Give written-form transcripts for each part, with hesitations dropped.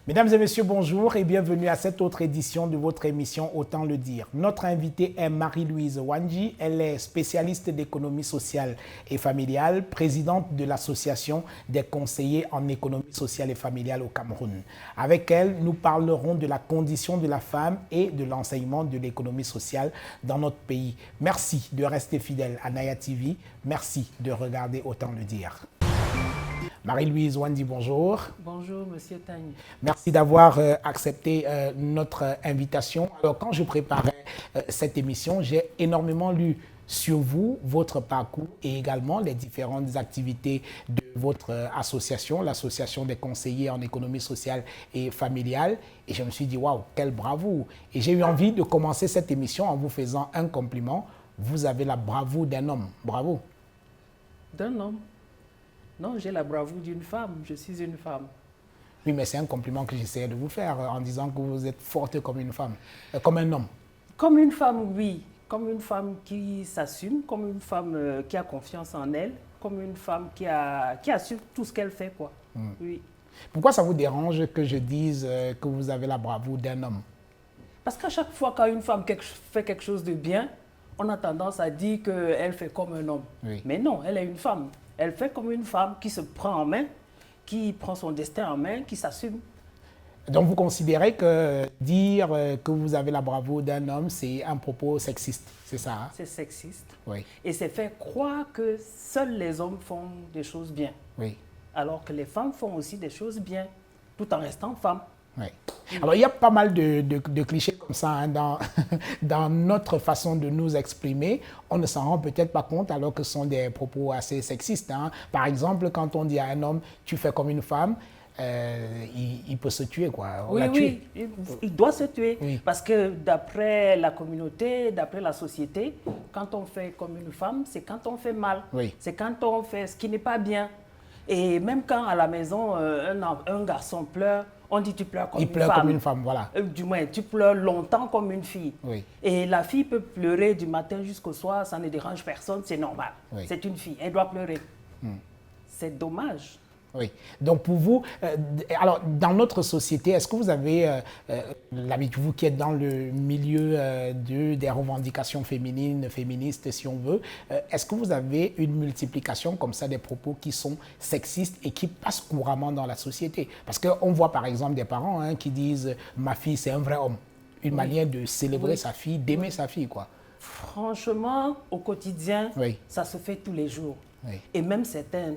Mesdames et messieurs, bonjour et bienvenue à cette autre édition de votre émission Autant le dire. Notre invitée est Marie-Louise Wandji. Elle est spécialiste d'économie sociale et familiale, présidente de l'Association des conseillers en économie sociale et familiale au Cameroun. Avec elle, nous parlerons de la condition de la femme et de l'enseignement de l'économie sociale dans notre pays. Merci de rester fidèle à Naya TV. Merci de regarder Autant le dire. Marie-Louise Wandji, bonjour. Bonjour, Monsieur Tagne. Merci d'avoir accepté notre invitation. Alors, quand je préparais cette émission, j'ai énormément lu sur vous, votre parcours et également les différentes activités de votre association, l'Association des conseillers en économie sociale et familiale. Et je me suis dit, waouh, quelle bravoure! Et j'ai eu envie de commencer cette émission en vous faisant un compliment. Vous avez la bravoure d'un homme. Bravo. D'un homme? Non, j'ai la bravoure d'une femme. Je suis une femme. Oui, mais c'est un compliment que j'essayais de vous faire en disant que vous êtes forte comme une femme, comme un homme. Comme une femme, oui. Comme une femme qui s'assume, comme une femme qui a confiance en elle, comme une femme qui assume tout ce qu'elle fait, quoi. Oui. Pourquoi ça vous dérange que je dise que vous avez la bravoure d'un homme? Parce qu'à chaque fois qu'une femme fait quelque chose de bien, on a tendance à dire qu'elle fait comme un homme. Oui. Mais non, elle est une femme. Elle fait comme une femme qui se prend en main, qui prend son destin en main, qui s'assume. Donc vous considérez que dire que vous avez la bravoure d'un homme, c'est un propos sexiste, c'est ça? Hein? C'est sexiste. Oui. Et c'est faire croire que seuls les hommes font des choses bien. Oui. Alors que les femmes font aussi des choses bien, tout en restant femmes. Oui. Alors, il y a pas mal de clichés comme ça hein, dans notre façon de nous exprimer. On ne s'en rend peut-être pas compte alors que ce sont des propos assez sexistes. Hein. Par exemple, quand on dit à un homme « tu fais comme une femme », il peut se tuer, quoi. On l'a tué. Il doit se tuer. Oui. Parce que d'après la communauté, d'après la société, quand on fait comme une femme, c'est quand on fait mal. Oui. C'est quand on fait ce qui n'est pas bien. Et même quand à la maison, un garçon pleure, on dit tu pleures comme une femme. Il pleure comme une femme, voilà. Du moins, tu pleures longtemps comme une fille. Oui. Et la fille peut pleurer du matin jusqu'au soir, ça ne dérange personne, c'est normal. Oui. C'est une fille, elle doit pleurer. C'est dommage. Oui. Donc pour vous, alors dans notre société, est-ce que vous avez l'habitude, vous qui êtes dans le milieu des revendications féminines, féministes si on veut, est-ce que vous avez une multiplication comme ça des propos qui sont sexistes et qui passent couramment dans la société? Parce qu'on voit par exemple des parents hein, qui disent « ma fille c'est un vrai homme », une manière de célébrer sa fille, d'aimer sa fille, quoi. Franchement, au quotidien, Oui. ça se fait tous les jours. Oui. Et même certaines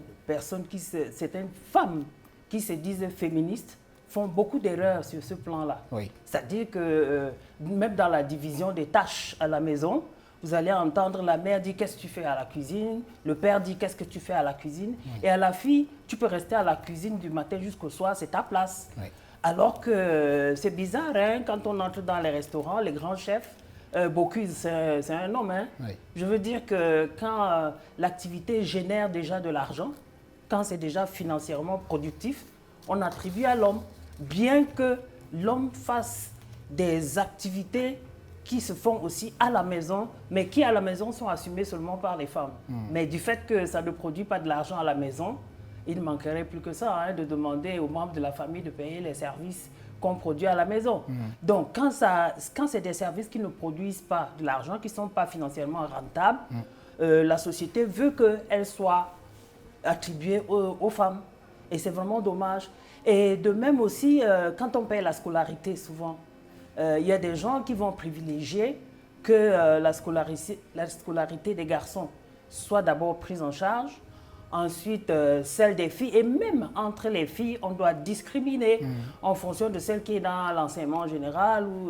femmes qui se disent féministes font beaucoup d'erreurs sur ce plan-là. Oui. C'est-à-dire que même dans la division des tâches à la maison, vous allez entendre la mère dire qu'est-ce que tu fais à la cuisine, le père dit qu'est-ce que tu fais à la cuisine, et à la fille, tu peux rester à la cuisine du matin jusqu'au soir, c'est ta place. Oui. Alors que c'est bizarre, hein, quand on entre dans les restaurants, les grands chefs, Bocuse, c'est un homme. Hein. Oui. Je veux dire que quand l'activité génère déjà de l'argent, quand c'est déjà financièrement productif, on attribue à l'homme. Bien que l'homme fasse des activités qui se font aussi à la maison, mais qui à la maison sont assumées seulement par les femmes. Mais du fait que ça ne produit pas de l'argent à la maison, il ne manquerait plus que ça, hein, de demander aux membres de la famille de payer les services qu'on produit à la maison. Donc, quand c'est des services qui ne produisent pas de l'argent, qui ne sont pas financièrement rentables, la société veut qu'elles soient attribuées aux femmes. Et c'est vraiment dommage. Et de même aussi, quand on paye la scolarité, souvent, il y a des gens qui vont privilégier que la scolarité des garçons soit d'abord prise en charge, ensuite celle des filles, et même entre les filles, on doit discriminer en fonction de celle qui est dans l'enseignement général ou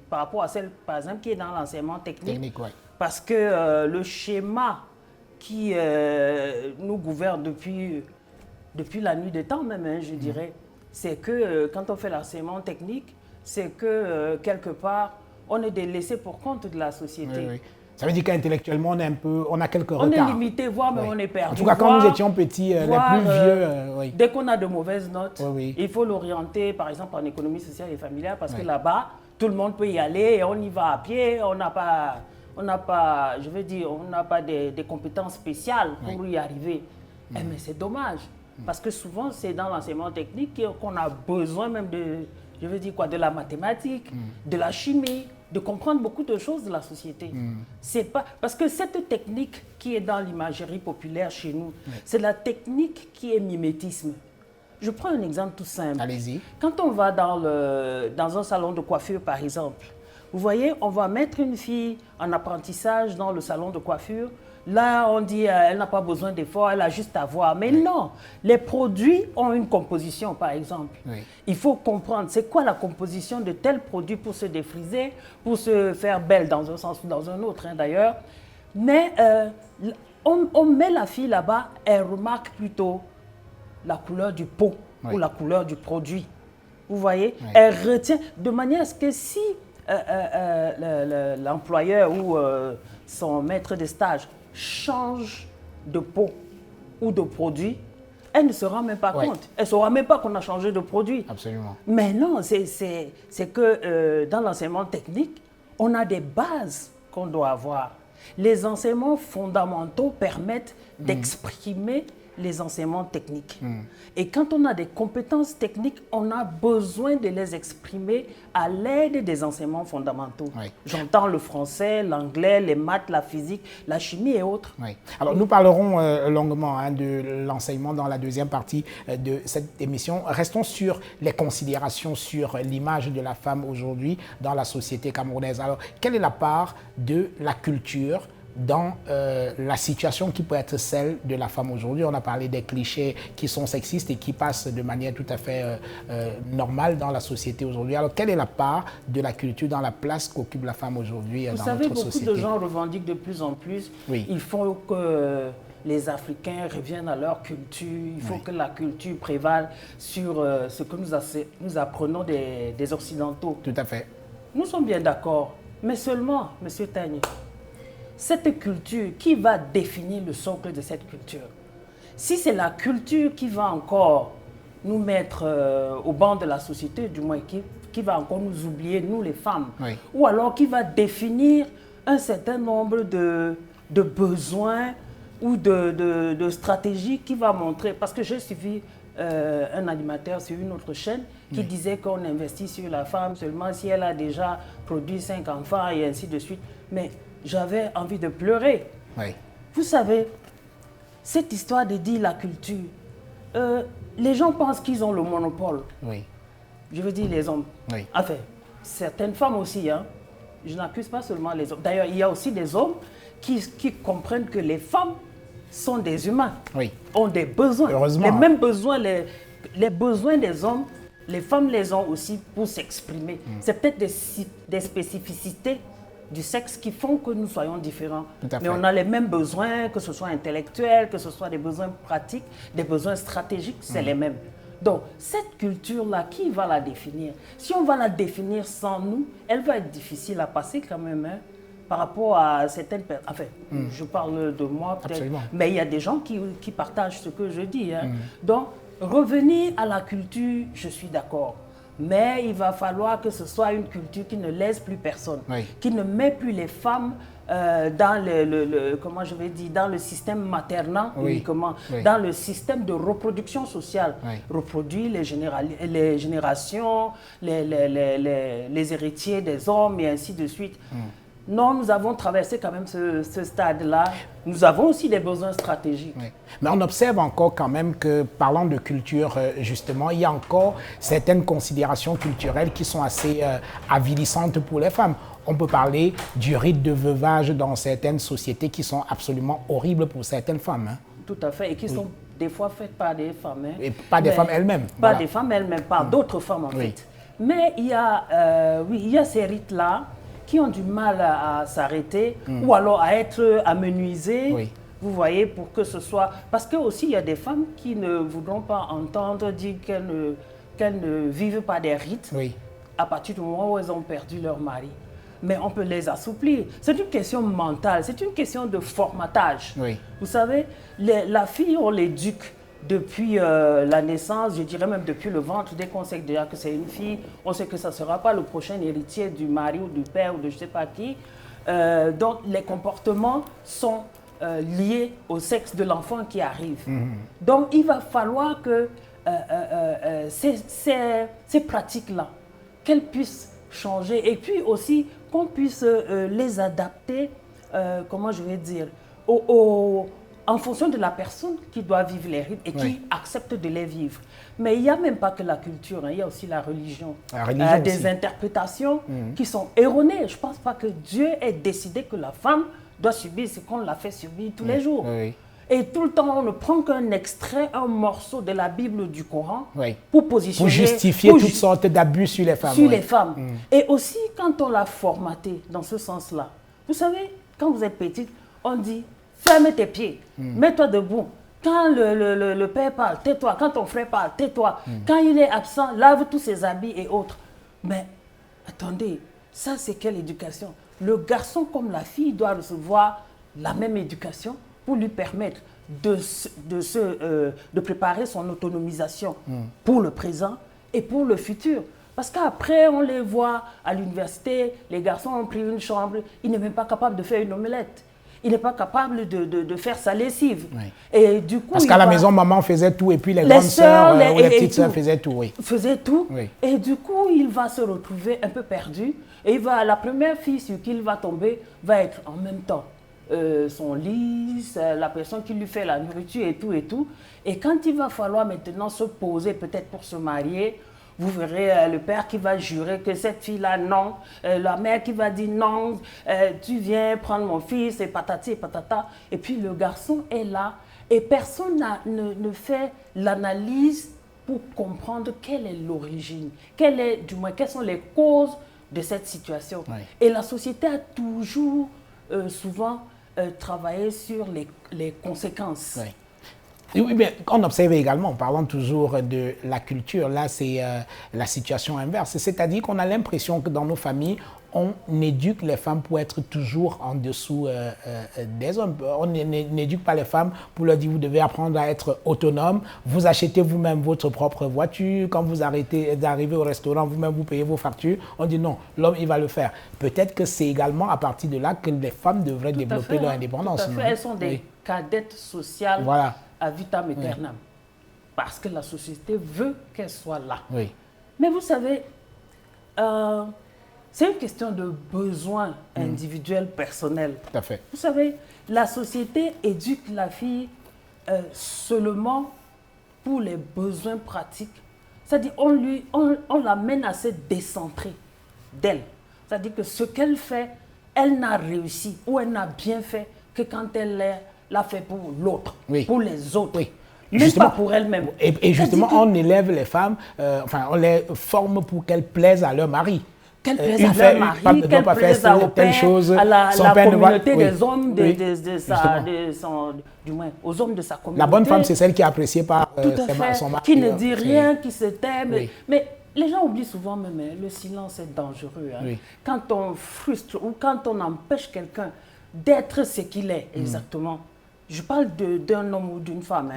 par rapport à celle, par exemple, qui est dans l'enseignement technique. Ouais. Parce que le schéma qui nous gouverne depuis la nuit des temps même, hein, je dirais, c'est que quand on fait l'enseignement technique, c'est que quelque part, on est des laissés pour compte de la société. Oui, oui. Ça veut dire qu'intellectuellement, on a quelques retards. On est limité, voire même on est perdu. En tout cas, quand nous étions petits, les plus vieux... oui. Dès qu'on a de mauvaises notes, oui. il faut l'orienter, par exemple, en économie sociale et familiale, parce que là-bas, tout le monde peut y aller et on y va à pied. On n'a pas, je veux dire, on n'a pas des compétences spéciales pour y arriver. Mais c'est dommage. Parce que souvent, c'est dans l'enseignement technique qu'on a besoin même de, je veux dire quoi, de la mathématique, de la chimie, de comprendre beaucoup de choses de la société. C'est pas parce que cette technique qui est dans l'imagerie populaire chez nous, c'est la technique qui est mimétisme. Je prends un exemple tout simple. Allez-y. Quand on va dans un salon de coiffure, par exemple, vous voyez, on va mettre une fille en apprentissage dans le salon de coiffure. Là, on dit elle n'a pas besoin d'effort, elle a juste à voir. Mais non, les produits ont une composition, par exemple. Il faut comprendre c'est quoi la composition de tel produit pour se défriser, pour se faire belle dans un sens ou dans un autre, hein, d'ailleurs. Mais on met la fille là-bas, elle remarque plutôt la couleur du pot ou la couleur du produit. Vous voyez, elle retient de manière à ce que si l'employeur ou son maître de stage change de pot ou de produit, elle ne se rend même pas compte. Elle ne saura même pas qu'on a changé de produit. Absolument. Mais non, c'est que dans l'enseignement technique, on a des bases qu'on doit avoir. Les enseignements fondamentaux permettent d'exprimer les enseignements techniques. Et quand on a des compétences techniques, on a besoin de les exprimer à l'aide des enseignements fondamentaux. J'entends le français, l'anglais, les maths, la physique, la chimie et autres. Alors, nous parlerons longuement de l'enseignement dans la deuxième partie de cette émission. Restons sur les considérations sur l'image de la femme aujourd'hui dans la société camerounaise. Alors, quelle est la part de la culture dans la situation qui peut être celle de la femme aujourd'hui? On a parlé des clichés qui sont sexistes et qui passent de manière tout à fait normale dans la société aujourd'hui. Alors, quelle est la part de la culture dans la place qu'occupe la femme aujourd'hui dans notre société? Vous savez, beaucoup de gens revendiquent de plus en plus. Il faut que les Africains reviennent à leur culture. Il faut que la culture prévale sur ce que nous apprenons des Occidentaux. Tout à fait. Nous sommes bien d'accord. Mais seulement, M. Tagné, cette culture, qui va définir le socle de cette culture? Si c'est la culture qui va encore nous mettre au banc de la société, du moins qui va encore nous oublier, nous les femmes, ou alors qui va définir un certain nombre de besoins ou de stratégies qui va montrer, parce que j'ai suivi un animateur sur une autre chaîne qui disait qu'on investit sur la femme seulement si elle a déjà produit 5 enfants et ainsi de suite. Mais j'avais envie de pleurer. Vous savez, cette histoire de dire la culture, les gens pensent qu'ils ont le monopole. Je veux dire les hommes. Enfin, certaines femmes aussi. Hein. Je n'accuse pas seulement les hommes. D'ailleurs, il y a aussi des hommes qui comprennent que les femmes sont des humains, ont des besoins. Heureusement. Les mêmes besoins, les besoins des hommes, les femmes les ont aussi pour s'exprimer. C'est peut-être des spécificités du sexe qui font que nous soyons différents. Mais on a les mêmes besoins, que ce soit intellectuels, que ce soit des besoins pratiques, des besoins stratégiques, c'est les mêmes. Donc, cette culture-là, qui va la définir? Si on va la définir sans nous, elle va être difficile à passer quand même, hein, par rapport à certaines personnes. Enfin, je parle de moi peut-être, mais il y a des gens qui partagent ce que je dis. Hein. Donc, revenir à la culture, je suis d'accord. Mais il va falloir que ce soit une culture qui ne laisse plus personne, qui ne met plus les femmes dans comment je vais dire, dans le système maternant uniquement, dans le système de reproduction sociale. Reproduire les générations, les héritiers des hommes et ainsi de suite. Non, nous avons traversé quand même ce stade-là. Nous avons aussi des besoins stratégiques. Mais on observe encore quand même que, parlant de culture, justement, il y a encore certaines considérations culturelles qui sont assez avilissantes pour les femmes. On peut parler du rite de veuvage dans certaines sociétés qui sont absolument horribles pour certaines femmes. Hein. Tout à fait, et qui sont des fois faites par des femmes. Hein. Et pas des femmes elles-mêmes. Pas des femmes elles-mêmes, par d'autres femmes en fait. Mais il y a ces rites-là qui ont du mal à s'arrêter ou alors à être amenuisés, vous voyez, pour que ce soit... Parce que aussi, il y a des femmes qui ne voudront pas entendre dire qu'elles ne vivent pas des rites à partir du moment où elles ont perdu leur mari. Mais on peut les assouplir. C'est une question mentale, c'est une question de formatage. Vous savez, la fille, on l'éduque depuis la naissance, je dirais même depuis le ventre. Dès qu'on sait déjà que c'est une fille, on sait que ça ne sera pas le prochain héritier du mari ou du père ou de je ne sais pas qui. Donc les comportements sont liées au sexe de l'enfant qui arrive. Donc, il va falloir que ces pratiques-là, qu'elles puissent changer et puis aussi qu'on puisse les adapter, comment je vais dire, en fonction de la personne qui doit vivre les rites et qui accepte de les vivre. Mais il n'y a même pas que la culture, hein, il y a aussi la religion. Des interprétations qui sont erronées. Je ne pense pas que Dieu ait décidé que la femme doit subir ce qu'on l'a fait subir tous les jours. Et tout le temps, on ne prend qu'un extrait, un morceau de la Bible ou du Coran pour positionner... Pour justifier toutes sortes d'abus sur les femmes. Sur les femmes. Et aussi, quand on l'a formaté dans ce sens-là, vous savez, quand vous êtes petite, on dit, ferme tes pieds, mets-toi debout. Quand le père parle, tais-toi. Quand ton frère parle, tais-toi. Quand il est absent, lave tous ses habits et autres. Mais attendez, ça c'est quelle éducation? Le garçon comme la fille doit recevoir la même éducation pour lui permettre de préparer son autonomisation pour le présent et pour le futur. Parce qu'après, on les voit à l'université, les garçons ont pris une chambre, il n'est même pas capable de faire une omelette. Il n'est pas capable de faire sa lessive. Et du coup, parce qu'à la maison, maman faisait tout et puis les grandes sœurs ou les petites sœurs faisaient tout. Faisaient tout. Et du coup, il va se retrouver un peu perdu. Et la première fille sur qui il va tomber va être en même temps son lit, la personne qui lui fait la nourriture et tout et tout. Et quand il va falloir maintenant se poser peut-être pour se marier, vous verrez le père qui va jurer que cette fille-là, non. La mère qui va dire non, tu viens prendre mon fils et patati et patata. Et puis le garçon est là et personne ne fait l'analyse pour comprendre quelle est l'origine, quelles sont les causes de cette situation. Et la société a toujours, souvent, travaillé sur les conséquences. Oui, mais on observe également, en parlant toujours de la culture, là c'est la situation inverse. C'est-à-dire qu'on a l'impression que dans nos familles, on éduque les femmes pour être toujours en dessous des hommes. On n'éduque pas les femmes pour leur dire vous devez apprendre à être autonome, vous achetez vous-même votre propre voiture, quand vous arrivez au restaurant, vous-même vous payez vos factures. On dit non, l'homme il va le faire. Peut-être que c'est également à partir de là que les femmes devraient développer leur indépendance. Tout à fait. Elles sont des cadettes sociales. Voilà. À vitam aeternam. Parce que la société veut qu'elle soit là. Oui. Mais vous savez, c'est une question de besoin individuel, personnel. Tout à fait. Vous savez, la société éduque la fille seulement pour les besoins pratiques. C'est-à-dire on l'amène à se décentrer d'elle. C'est-à-dire que ce qu'elle fait, elle n'a réussi ou elle n'a bien fait que quand elle l'a fait pour l'autre, pour les autres. Même pas pour elle-même. Et justement, on élève les femmes, on les forme pour qu'elles plaisent à leur mari. Qu'elles plaisent à leur mari, qu'elles plaisent au père, à la communauté des hommes, du moins aux hommes de sa communauté. La bonne femme, c'est celle qui est appréciée par son mari. Qui ne dit rien, qui se tait. Mais les gens oublient souvent même, le silence est dangereux. Quand on frustre ou quand on empêche quelqu'un d'être ce qu'il est exactement. Je parle d'un homme ou d'une femme.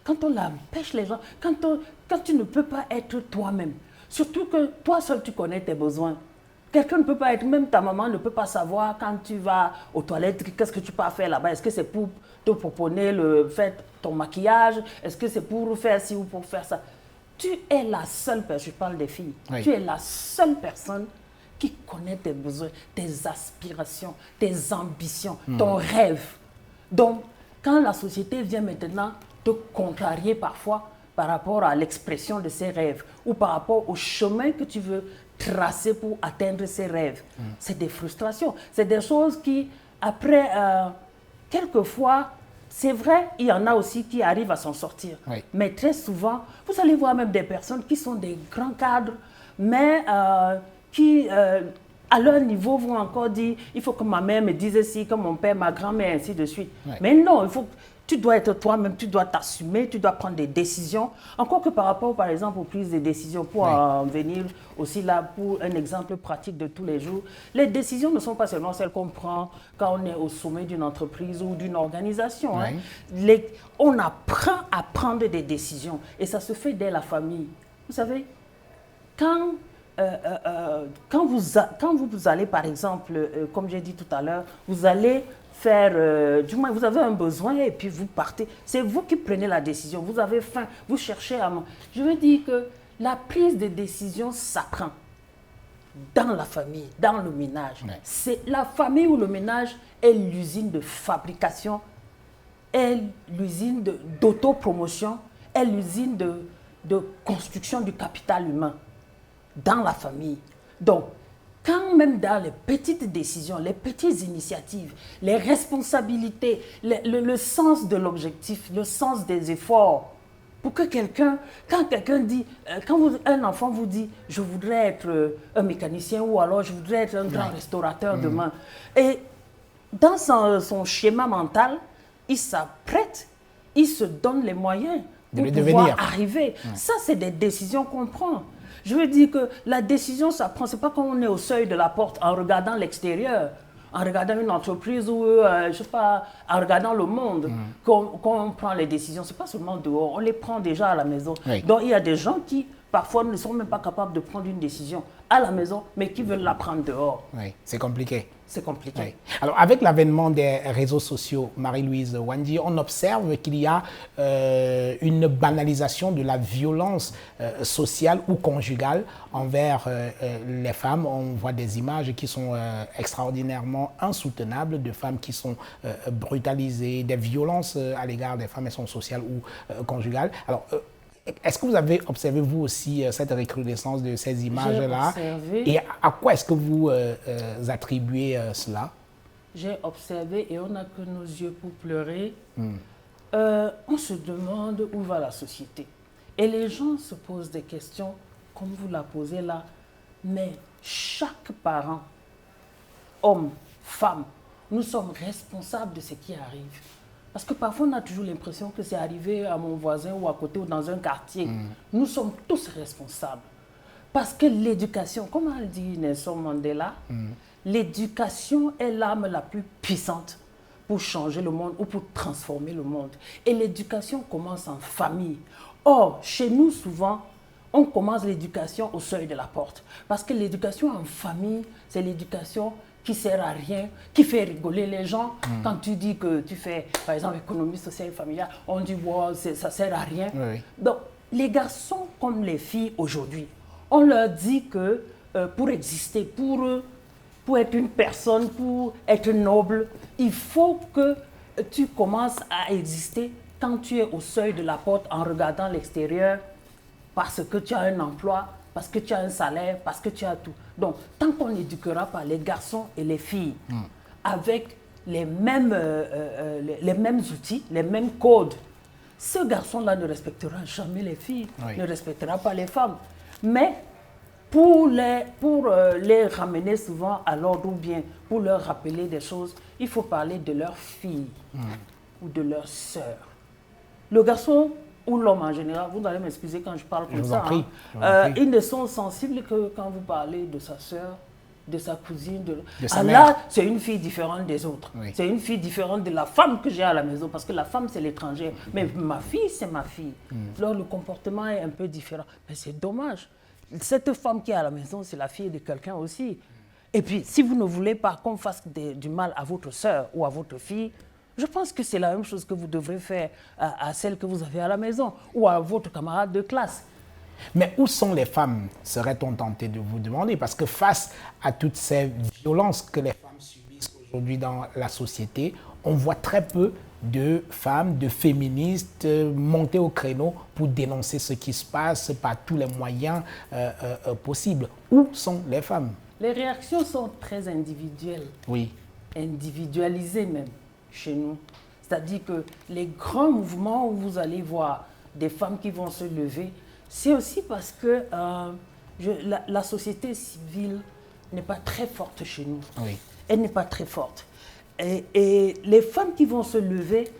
Quand on l'empêche les gens, quand tu ne peux pas être toi-même, surtout que toi seul tu connais tes besoins. Quelqu'un ne peut pas être, même ta maman ne peut pas savoir quand tu vas aux toilettes, qu'est-ce que tu peux faire là-bas. Est-ce que c'est pour te proposer ton maquillage? Est-ce que c'est pour faire ci ou pour faire ça? Tu es la seule personne, je parle des filles, tu es la seule personne qui connaît tes besoins, tes aspirations, tes ambitions, ton rêve. Donc, quand la société vient maintenant te contrarier parfois par rapport à l'expression de ses rêves ou par rapport au chemin que tu veux tracer pour atteindre ses rêves, c'est des frustrations. C'est des choses qui, après, quelquefois, c'est vrai, il y en a aussi qui arrivent à s'en sortir. Mais très souvent, vous allez voir même des personnes qui sont des grands cadres, mais qui, à leur niveau, vont encore dire il faut que ma mère me dise ci, que mon père, ma grand-mère, ainsi de suite. Mais non, tu dois être toi-même, tu dois t'assumer, tu dois prendre des décisions. Encore que par rapport, par exemple, aux prises de décisions, pour en venir aussi là, pour un exemple pratique de tous les jours, les décisions ne sont pas seulement celles qu'on prend quand on est au sommet d'une entreprise ou d'une organisation. On apprend à prendre des décisions et ça se fait dès la famille. Vous savez, quand vous allez, par exemple, comme j'ai dit tout à l'heure, vous allez faire, du moins vous avez un besoin et puis vous partez. C'est vous qui prenez la décision. Vous avez faim, vous cherchez à manger. Je veux dire que la prise de décision s'apprend dans la famille, dans le ménage. Ouais. C'est la famille ou le ménage est l'usine de fabrication, est l'usine d'autopromotion, est l'usine de construction du capital humain dans la famille. Donc, quand même dans les petites décisions, les petites initiatives, les responsabilités, le sens de l'objectif, le sens des efforts, pour que quand quelqu'un dit, un enfant vous dit, je voudrais être un mécanicien ou alors je voudrais être un grand restaurateur demain, et dans son schéma mental, il s'apprête, il se donne les moyens de pour le pouvoir devenir. arriver. Ça, c'est des décisions qu'on prend. Je veux dire que la décision, ça prend, c'est pas quand on est au seuil de la porte en regardant l'extérieur, en regardant une entreprise ou, je sais pas, en regardant le monde, qu'on prend les décisions. C'est pas seulement dehors, on les prend déjà à la maison. Oui. Donc, il y a des gens qui, parfois, ne sont même pas capables de prendre une décision à la maison, mais qui veulent la prendre dehors. Oui, c'est compliqué. C'est compliqué. Oui. Alors, avec l'avènement des réseaux sociaux, Marie-Louise Wandji, on observe qu'il y a une banalisation de la violence sociale ou conjugale envers les femmes. On voit des images qui sont extraordinairement insoutenables de femmes qui sont brutalisées, des violences à l'égard des femmes, elles sont sociales ou conjugales. Alors, est-ce que vous avez observé, vous aussi, cette recrudescence de ces images-là? J'ai observé. Et à quoi est-ce que vous attribuez cela? J'ai observé et on n'a que nos yeux pour pleurer. On se demande où va la société. Et les gens se posent des questions, comme vous la posez là. Mais chaque parent, homme, femme, nous sommes responsables de ce qui arrive. Parce que parfois, on a toujours l'impression que c'est arrivé à mon voisin ou à côté ou dans un quartier. Nous sommes tous responsables. Parce que l'éducation, comme a dit Nelson Mandela, l'éducation est l'arme la plus puissante pour changer le monde ou pour transformer le monde. Et l'éducation commence en famille. Or, chez nous, souvent, on commence l'éducation au seuil de la porte. Parce que l'éducation en famille, c'est l'éducation qui sert à rien, qui fait rigoler les gens. Quand tu dis que tu fais, par exemple, économie sociale et familiale, on dit, wow, ça sert à rien. Oui. Donc, les garçons comme les filles aujourd'hui, on leur dit que pour exister, pour être une personne, pour être noble, il faut que tu commences à exister quand tu es au seuil de la porte en regardant l'extérieur, parce que tu as un emploi, parce que tu as un salaire, parce que tu as tout. Donc, tant qu'on n'éduquera pas les garçons et les filles avec les mêmes outils, les mêmes codes, ce garçon-là ne respectera jamais les filles, ne respectera pas les femmes. Mais pour les ramener souvent à l'ordre ou bien pour leur rappeler des choses, il faut parler de leur fille ou de leur sœur. Le garçon ou l'homme en général, vous allez m'excuser quand je parle comme ça, ils ne sont sensibles que quand vous parlez de sa sœur, de sa cousine, de sa mère. Là, c'est une fille différente des autres. Oui. C'est une fille différente de la femme que j'ai à la maison, parce que la femme, c'est l'étranger. Mais ma fille, c'est ma fille. Alors, le comportement est un peu différent. Mais c'est dommage. Cette femme qui est à la maison, c'est la fille de quelqu'un aussi. Et puis, si vous ne voulez pas qu'on fasse du mal à votre sœur ou à votre fille, je pense que c'est la même chose que vous devrez faire à celle que vous avez à la maison ou à votre camarade de classe. Mais où sont les femmes, serait-on tenté de vous demander? Parce que face à toutes ces violences que les femmes subissent aujourd'hui dans la société, on voit très peu de femmes, de féministes monter au créneau pour dénoncer ce qui se passe par tous les moyens possibles. Où sont les femmes? Les réactions sont très individuelles. Oui. Individualisées même, chez nous. C'est-à-dire que les grands mouvements où vous allez voir des femmes qui vont se lever, c'est aussi parce que la société civile n'est pas très forte chez nous. Oui. Elle n'est pas très forte. Et les femmes qui vont se lever,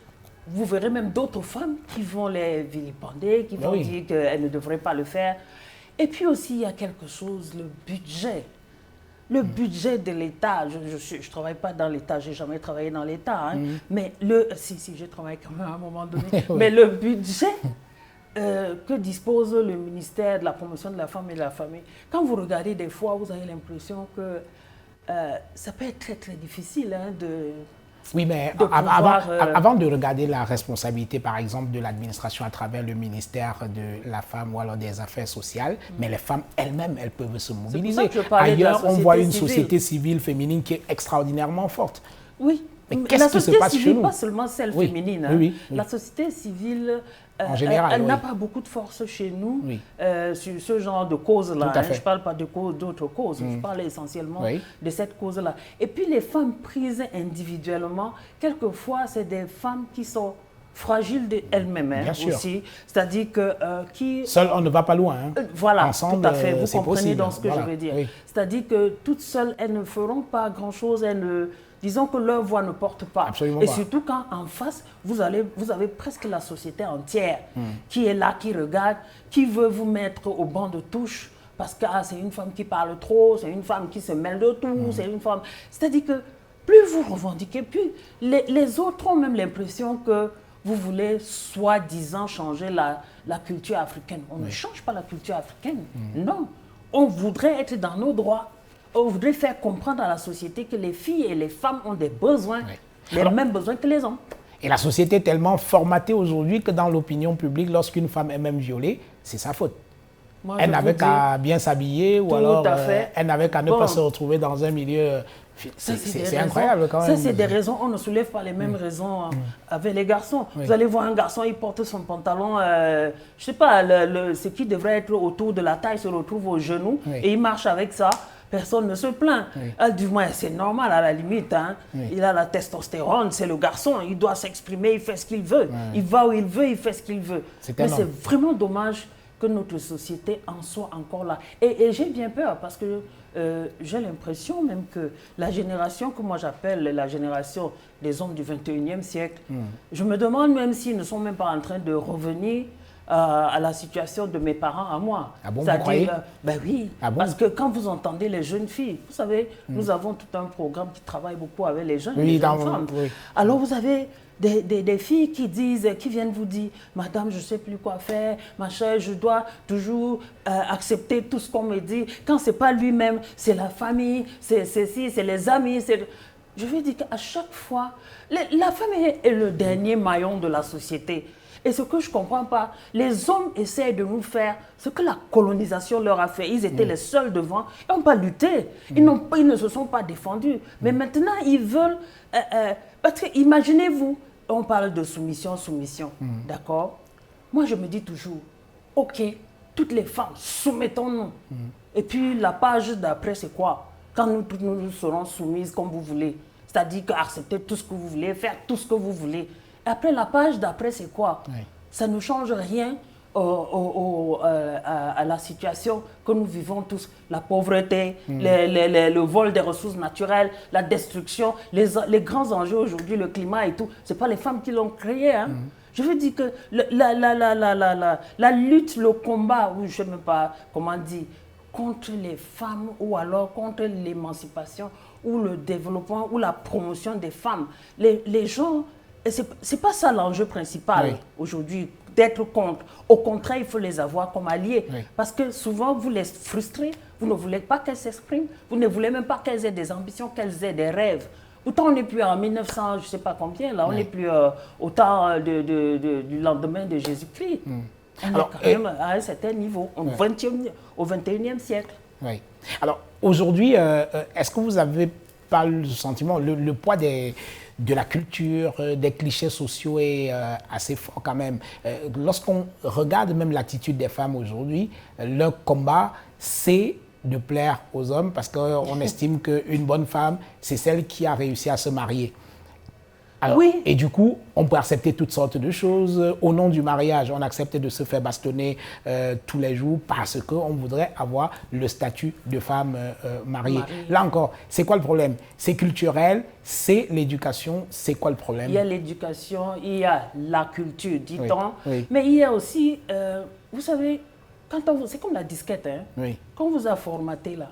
vous verrez même d'autres femmes qui vont les vilipender, qui vont dire qu'elles ne devraient pas le faire. Et puis aussi, il y a quelque chose, le budget. Le budget de l'État, je ne travaille pas dans l'État, je n'ai jamais travaillé dans l'État, hein, mais si, je travaille quand même à un moment donné, mais le budget que dispose le ministère de la promotion de la femme et de la famille, quand vous regardez des fois, vous avez l'impression que ça peut être très très difficile Oui, mais avant de regarder la responsabilité, par exemple, de l'administration à travers le ministère de la Femme ou alors des Affaires sociales, mais les femmes elles-mêmes, elles peuvent se mobiliser. Ailleurs, on voit une société civile féminine qui est extraordinairement forte. Oui. Mais qu'est-ce qui se passe chez nous? Pas seulement celle féminine. Hein. La société civile, en général, elle n'a pas beaucoup de force chez nous sur ce genre de causes-là. Hein. Je ne parle pas d'autres causes, je parle essentiellement de cette cause-là. Et puis les femmes prises individuellement, quelquefois, c'est des femmes qui sont fragiles d'elles-mêmes aussi. C'est-à-dire que seule, on ne va pas loin. Hein. Voilà, ensemble, tout à fait. Vous comprenez possible. Dans ce que je veux dire. C'est-à-dire que toutes seules, elles ne feront pas grand-chose. Disons que leur voix ne porte pas. Absolument et pas. Surtout quand en face, vous avez presque la société entière qui est là, qui regarde, qui veut vous mettre au banc de touche parce que c'est une femme qui parle trop, c'est une femme qui se mêle de tout, c'est une femme... C'est-à-dire que plus vous revendiquez, plus les autres ont même l'impression que vous voulez soi-disant changer la culture africaine. On ne change pas la culture africaine, non. On voudrait être dans nos droits. On voudrait faire comprendre à la société que les filles et les femmes ont des besoins, les mêmes besoins que les hommes. Et la société est tellement formatée aujourd'hui que dans l'opinion publique, lorsqu'une femme est même violée, c'est sa faute. Elle n'avait qu'à bien s'habiller ou alors elle n'avait qu'à ne pas se retrouver dans un milieu... C'est incroyable quand même. Ça, c'est des raisons. On ne soulève pas les mêmes raisons avec les garçons. Vous allez voir un garçon, il porte son pantalon, je ne sais pas, ce qui devrait être autour de la taille se retrouve aux genoux et il marche avec ça. Personne ne se plaint. Du moins, c'est normal à la limite. Hein. Il a la testostérone, c'est le garçon. Il doit s'exprimer, il fait ce qu'il veut. Il va où il veut, il fait ce qu'il veut. Mais c'est vraiment dommage que notre société en soit encore là. Et j'ai bien peur parce que j'ai l'impression même que la génération que moi j'appelle la génération des hommes du 21e siècle, je me demande même s'ils ne sont même pas en train de revenir à la situation de mes parents à moi. Ah bon, vous croyez? Ben oui, parce que quand vous entendez les jeunes filles, vous savez, nous avons tout un programme qui travaille beaucoup avec les jeunes, les jeunes femmes. Alors vous avez des filles qui viennent vous dire, madame, je ne sais plus quoi faire, ma chère, je dois toujours accepter tout ce qu'on me dit. Quand ce n'est pas lui-même, c'est la famille, c'est les amis. Je veux dire qu'à chaque fois, la famille est le dernier maillon de la société. Et ce que je ne comprends pas, les hommes essaient de nous faire ce que la colonisation leur a fait. Ils étaient les seuls devant, ils n'ont pas lutté, ils ne se sont pas défendus. Mais maintenant, ils veulent... parce que imaginez-vous, on parle de soumission, d'accord? Moi, je me dis toujours, ok, toutes les femmes, soumettons-nous. Et puis, la page d'après, c'est quoi? Quand nous serons soumises comme vous voulez. C'est-à-dire accepter tout ce que vous voulez, faire tout ce que vous voulez. Après, la page d'après, c'est quoi? Ça ne change rien à la situation que nous vivons tous. La pauvreté, le vol des ressources naturelles, la destruction, les grands enjeux aujourd'hui, le climat et tout. Ce n'est pas les femmes qui l'ont créé. Hein? Je veux dire que la lutte, le combat, ou je ne sais même pas comment dire, contre les femmes ou alors contre l'émancipation ou le développement ou la promotion des femmes. Les gens... C'est pas ça l'enjeu principal aujourd'hui, d'être contre. Au contraire, il faut les avoir comme alliés. Parce que souvent, vous les frustrez, vous ne voulez pas qu'elles s'expriment, vous ne voulez même pas qu'elles aient des ambitions, qu'elles aient des rêves. Autant on n'est plus en 1900, je ne sais pas combien, là, on n'est plus au temps du lendemain de Jésus-Christ. On est quand même à un certain niveau, au 21e siècle. Oui. Alors, aujourd'hui, est-ce que vous n'avez pas le sentiment, le poids de la culture, des clichés sociaux est assez fort quand même. Lorsqu'on regarde même l'attitude des femmes aujourd'hui, leur combat, c'est de plaire aux hommes parce qu'on estime qu'une bonne femme, c'est celle qui a réussi à se marier. Alors, et du coup, on peut accepter toutes sortes de choses. Au nom du mariage, on accepte de se faire bastonner tous les jours parce qu'on voudrait avoir le statut de femme mariée. Là encore, c'est quoi le problème? C'est culturel, c'est l'éducation. C'est quoi le problème? Il y a l'éducation, il y a la culture, dit-on. Mais il y a aussi, vous savez, c'est comme la disquette. Hein? Quand on vous a formaté là,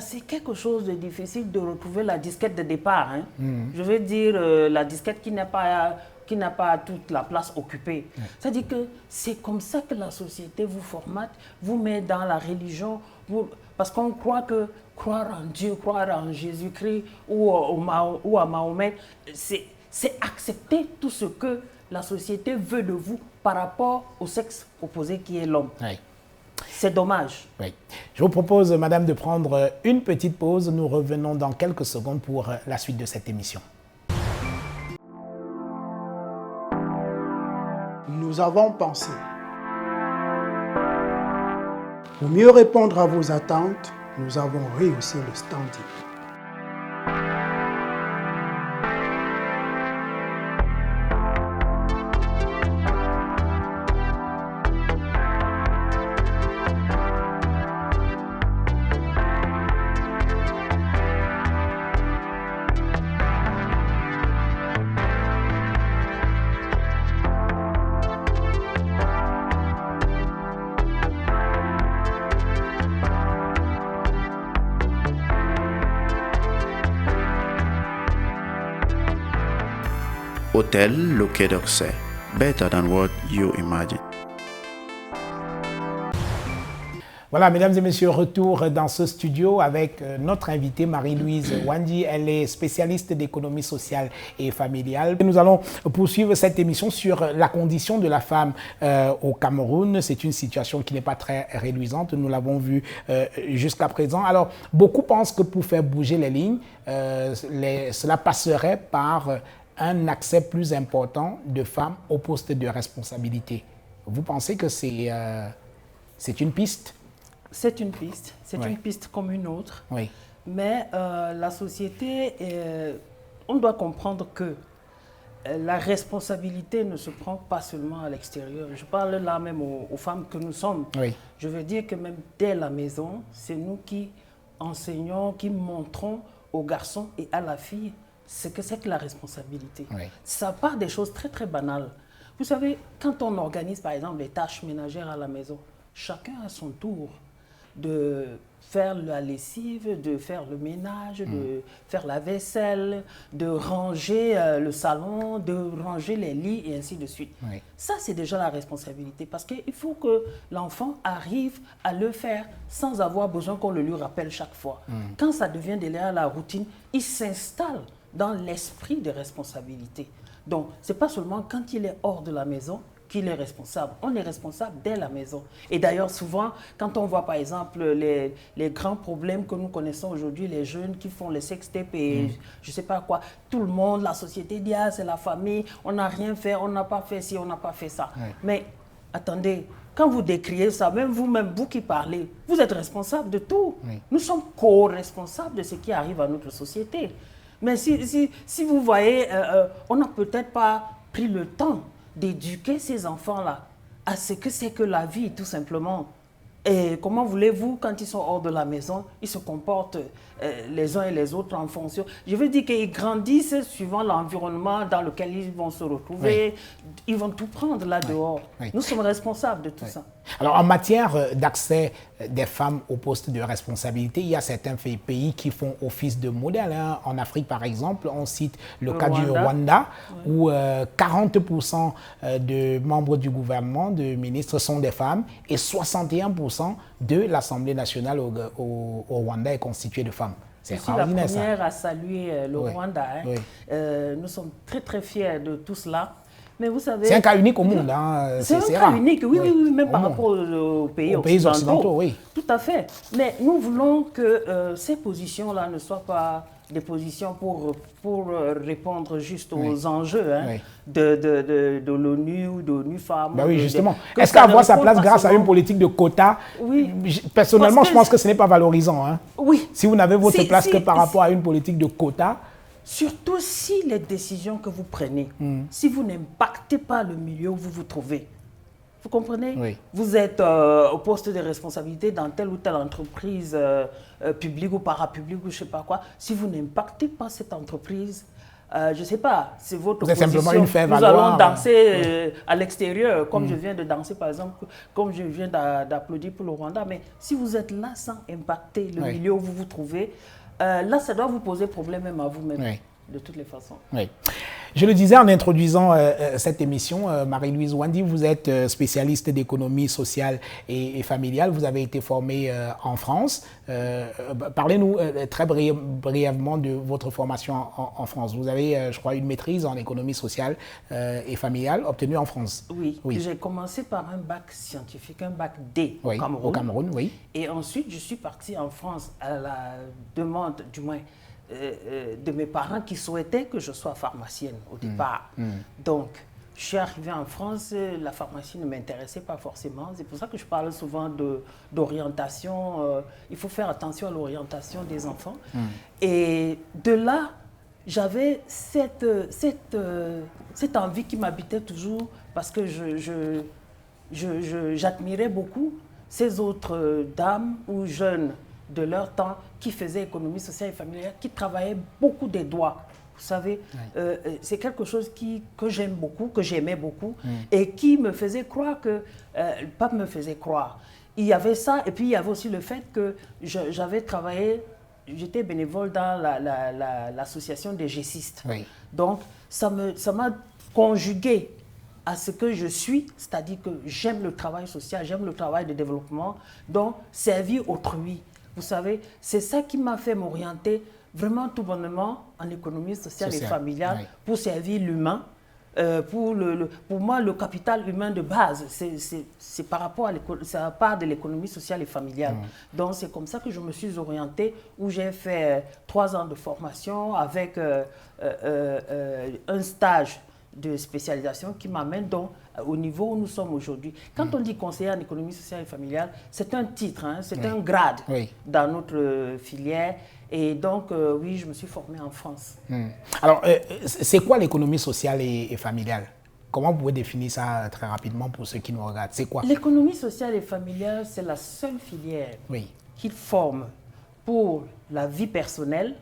c'est quelque chose de difficile de retrouver la disquette de départ. Hein. Je veux dire, la disquette qui n'a pas toute la place occupée. C'est-à-dire que c'est comme ça que la société vous formate, vous met dans la religion, parce qu'on croit que croire en Dieu, croire en Jésus-Christ ou à Mahomet, c'est accepter tout ce que la société veut de vous par rapport au sexe opposé qui est l'homme. Oui. C'est dommage. Oui. Je vous propose, madame, de prendre une petite pause. Nous revenons dans quelques secondes pour la suite de cette émission. Nous avons pensé. Pour mieux répondre à vos attentes, nous avons rehaussé le standing. Hotel Le Quai d'Orsay. Better than what you imagine. Voilà, mesdames et messieurs, retour dans ce studio avec notre invitée Marie-Louise Wandji. Elle est spécialiste d'économie sociale et familiale. Nous allons poursuivre cette émission sur la condition de la femme au Cameroun. C'est une situation qui n'est pas très réduisante, nous l'avons vu jusqu'à présent. Alors, beaucoup pensent que pour faire bouger les lignes, cela passerait par un accès plus important de femmes au poste de responsabilité. Vous pensez que c'est une piste? C'est une piste. C'est une piste comme une autre. Oui. Mais la société, on doit comprendre que la responsabilité ne se prend pas seulement à l'extérieur. Je parle là même aux femmes que nous sommes. Oui. Je veux dire que même dès la maison, c'est nous qui enseignons, qui montrons aux garçons et à la fille ce que c'est que la responsabilité. Oui. Ça part des choses très très banales. Vous savez, quand on organise par exemple les tâches ménagères à la maison, chacun a son tour de faire la lessive, de faire le ménage, de faire la vaisselle, de ranger le salon, de ranger les lits et ainsi de suite. Oui. Ça, c'est déjà la responsabilité parce qu'il faut que l'enfant arrive à le faire sans avoir besoin qu'on le lui rappelle chaque fois. Quand ça devient derrière la routine, il s'installe dans l'esprit de responsabilité. Donc, ce n'est pas seulement quand il est hors de la maison qu'il est responsable. On est responsable dès la maison. Et d'ailleurs, souvent, quand on voit par exemple les grands problèmes que nous connaissons aujourd'hui, les jeunes qui font les sextapes et je ne sais pas quoi, tout le monde, la société dit « Ah, c'est la famille, on n'a rien fait, on n'a pas fait ci, on n'a pas fait ça. Oui. » Mais attendez, quand vous décriez ça, même vous qui parlez, vous êtes responsable de tout. Oui. Nous sommes co-responsables de ce qui arrive à notre société. Mais si vous voyez, on n'a peut-être pas pris le temps d'éduquer ces enfants-là à ce que c'est que la vie, tout simplement. Et comment voulez-vous, quand ils sont hors de la maison, ils se comportent les uns et les autres en fonction. Je veux dire qu'ils grandissent suivant l'environnement dans lequel ils vont se retrouver. Oui. Ils vont tout prendre là dehors. Oui. Nous sommes responsables de tout ça. Alors, en matière d'accès des femmes aux postes de responsabilité, il y a certains pays qui font office de modèle. Hein. En Afrique, par exemple, on cite le cas du Rwanda, où 40% de membres du gouvernement, de ministres, sont des femmes, et 61% de l'Assemblée nationale au Rwanda est constituée de femmes. Je suis la première à saluer le Rwanda. Hein. Oui. Nous sommes très, très fiers de tout cela. Mais vous savez, c'est un cas unique au monde. Hein. C'est un cas unique, oui, même par rapport aux pays occidentaux. Oui. Tout à fait. Mais nous voulons que ces positions-là ne soient pas des positions pour répondre juste aux enjeux de l'ONU ou de l'ONU Femmes. Ben oui, justement. Est-ce qu'avoir sa place grâce à une politique de quotas, personnellement, je pense que ce n'est pas valorisant. Hein. Oui. Si vous n'avez votre place que par rapport à une politique de quotas, surtout si les décisions que vous prenez, si vous n'impactez pas le milieu où vous vous trouvez, vous comprenez? Oui. Vous êtes au poste de responsabilité dans telle ou telle entreprise publique ou parapublique ou je ne sais pas quoi. Si vous n'impactez pas cette entreprise, je ne sais pas, c'est votre position. Simplement une faire nous valoir. Allons danser à l'extérieur, comme je viens de danser par exemple, comme je viens d'applaudir pour le Rwanda. Mais si vous êtes là sans impacter le milieu où vous vous trouvez, là, ça doit vous poser problème même à vous-même, de toutes les façons. Oui. Je le disais en introduisant cette émission, Marie-Louise Wandi, vous êtes spécialiste d'économie sociale et familiale. Vous avez été formée en France. Parlez-nous très brièvement de votre formation en France. Vous avez, je crois, une maîtrise en économie sociale et familiale obtenue en France. Oui. J'ai commencé par un bac scientifique, un bac D oui, au Cameroun. Oui. Et ensuite, je suis partie en France à la demande, du moins, de mes parents qui souhaitaient que je sois pharmacienne au départ. Donc, je suis arrivée en France, la pharmacie ne m'intéressait pas forcément. C'est pour ça que je parle souvent d'orientation. Il faut faire attention à l'orientation des enfants. Et de là, j'avais cette envie qui m'habitait toujours parce que j'admirais beaucoup ces autres dames ou jeunes de leur temps qui faisaient économie sociale et familiale, qui travaillaient beaucoup des doigts. Vous savez, c'est quelque chose que j'aime beaucoup, que j'aimais beaucoup, et qui me faisait croire que, pas me faisait croire, il y avait ça, et puis il y avait aussi le fait que j'avais travaillé, j'étais bénévole dans l'association des gessistes. Oui. Donc, ça m'a conjugué à ce que je suis, c'est-à-dire que j'aime le travail social, j'aime le travail de développement, donc servir autrui. Vous savez, c'est ça qui m'a fait m'orienter vraiment tout bonnement en économie sociale et familiale pour servir l'humain. Pour moi, le capital humain de base, c'est par rapport à part de l'économie sociale et familiale. Donc, c'est comme ça que je me suis orientée, où j'ai fait 3 ans de formation avec un stage de spécialisation qui m'amène donc au niveau où nous sommes aujourd'hui. Quand on dit conseiller en économie sociale et familiale, c'est un titre, hein, c'est un grade dans notre filière. Et donc, oui, je me suis formée en France. Alors, c'est quoi l'économie sociale et familiale? Comment vous pouvez définir ça très rapidement pour ceux qui nous regardent? C'est quoi? L'économie sociale et familiale, c'est la seule filière qui forme pour la vie personnelle,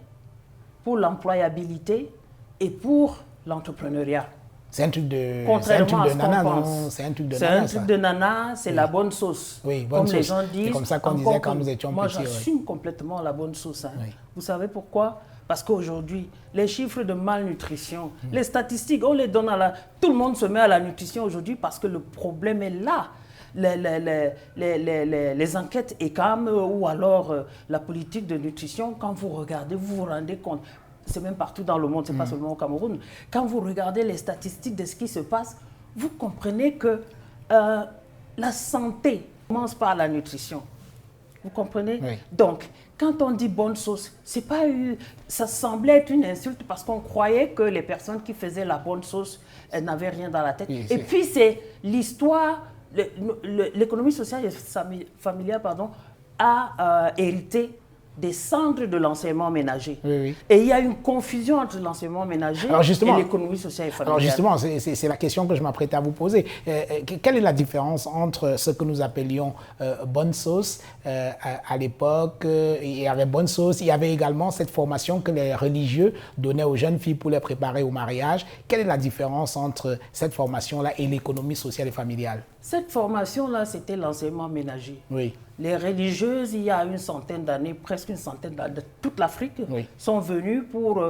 pour l'employabilité et pour l'entrepreneuriat. C'est un truc de nana, non? C'est un truc de nana. C'est un truc de nana, c'est la bonne sauce. Oui, bonne comme sauce. Les gens disent. C'est comme ça qu'on disait quand nous étions petits. Moi, j'assume complètement la bonne sauce. Hein. Vous savez pourquoi? Parce qu'aujourd'hui, les chiffres de malnutrition, les statistiques, on les donne tout le monde se met à la nutrition aujourd'hui parce que le problème est là. Les enquêtes ECAM ou alors la politique de nutrition, quand vous regardez, vous vous rendez compte. C'est même partout dans le monde, ce n'est pas seulement au Cameroun. Quand vous regardez les statistiques de ce qui se passe, vous comprenez que la santé commence par la nutrition. Vous comprenez? Donc, quand on dit bonne sauce, ça semblait être une insulte parce qu'on croyait que les personnes qui faisaient la bonne sauce n'avaient rien dans la tête. Et puis, c'est l'histoire, l'économie sociale et familiale a hérité des centres de l'enseignement ménager. Et il y a une confusion entre l'enseignement ménager et l'économie sociale et familiale. Alors justement, c'est la question que je m'apprêtais à vous poser. Quelle est la différence entre ce que nous appelions bonne sauce à l'époque, il y avait bonne sauce, il y avait également cette formation que les religieux donnaient aux jeunes filles pour les préparer au mariage. Quelle est la différence entre cette formation-là et l'économie sociale et familiale? Cette formation-là, c'était l'enseignement ménager. Les religieuses, il y a une centaine d'années, presque une centaine d'années, de toute l'Afrique, sont venues pour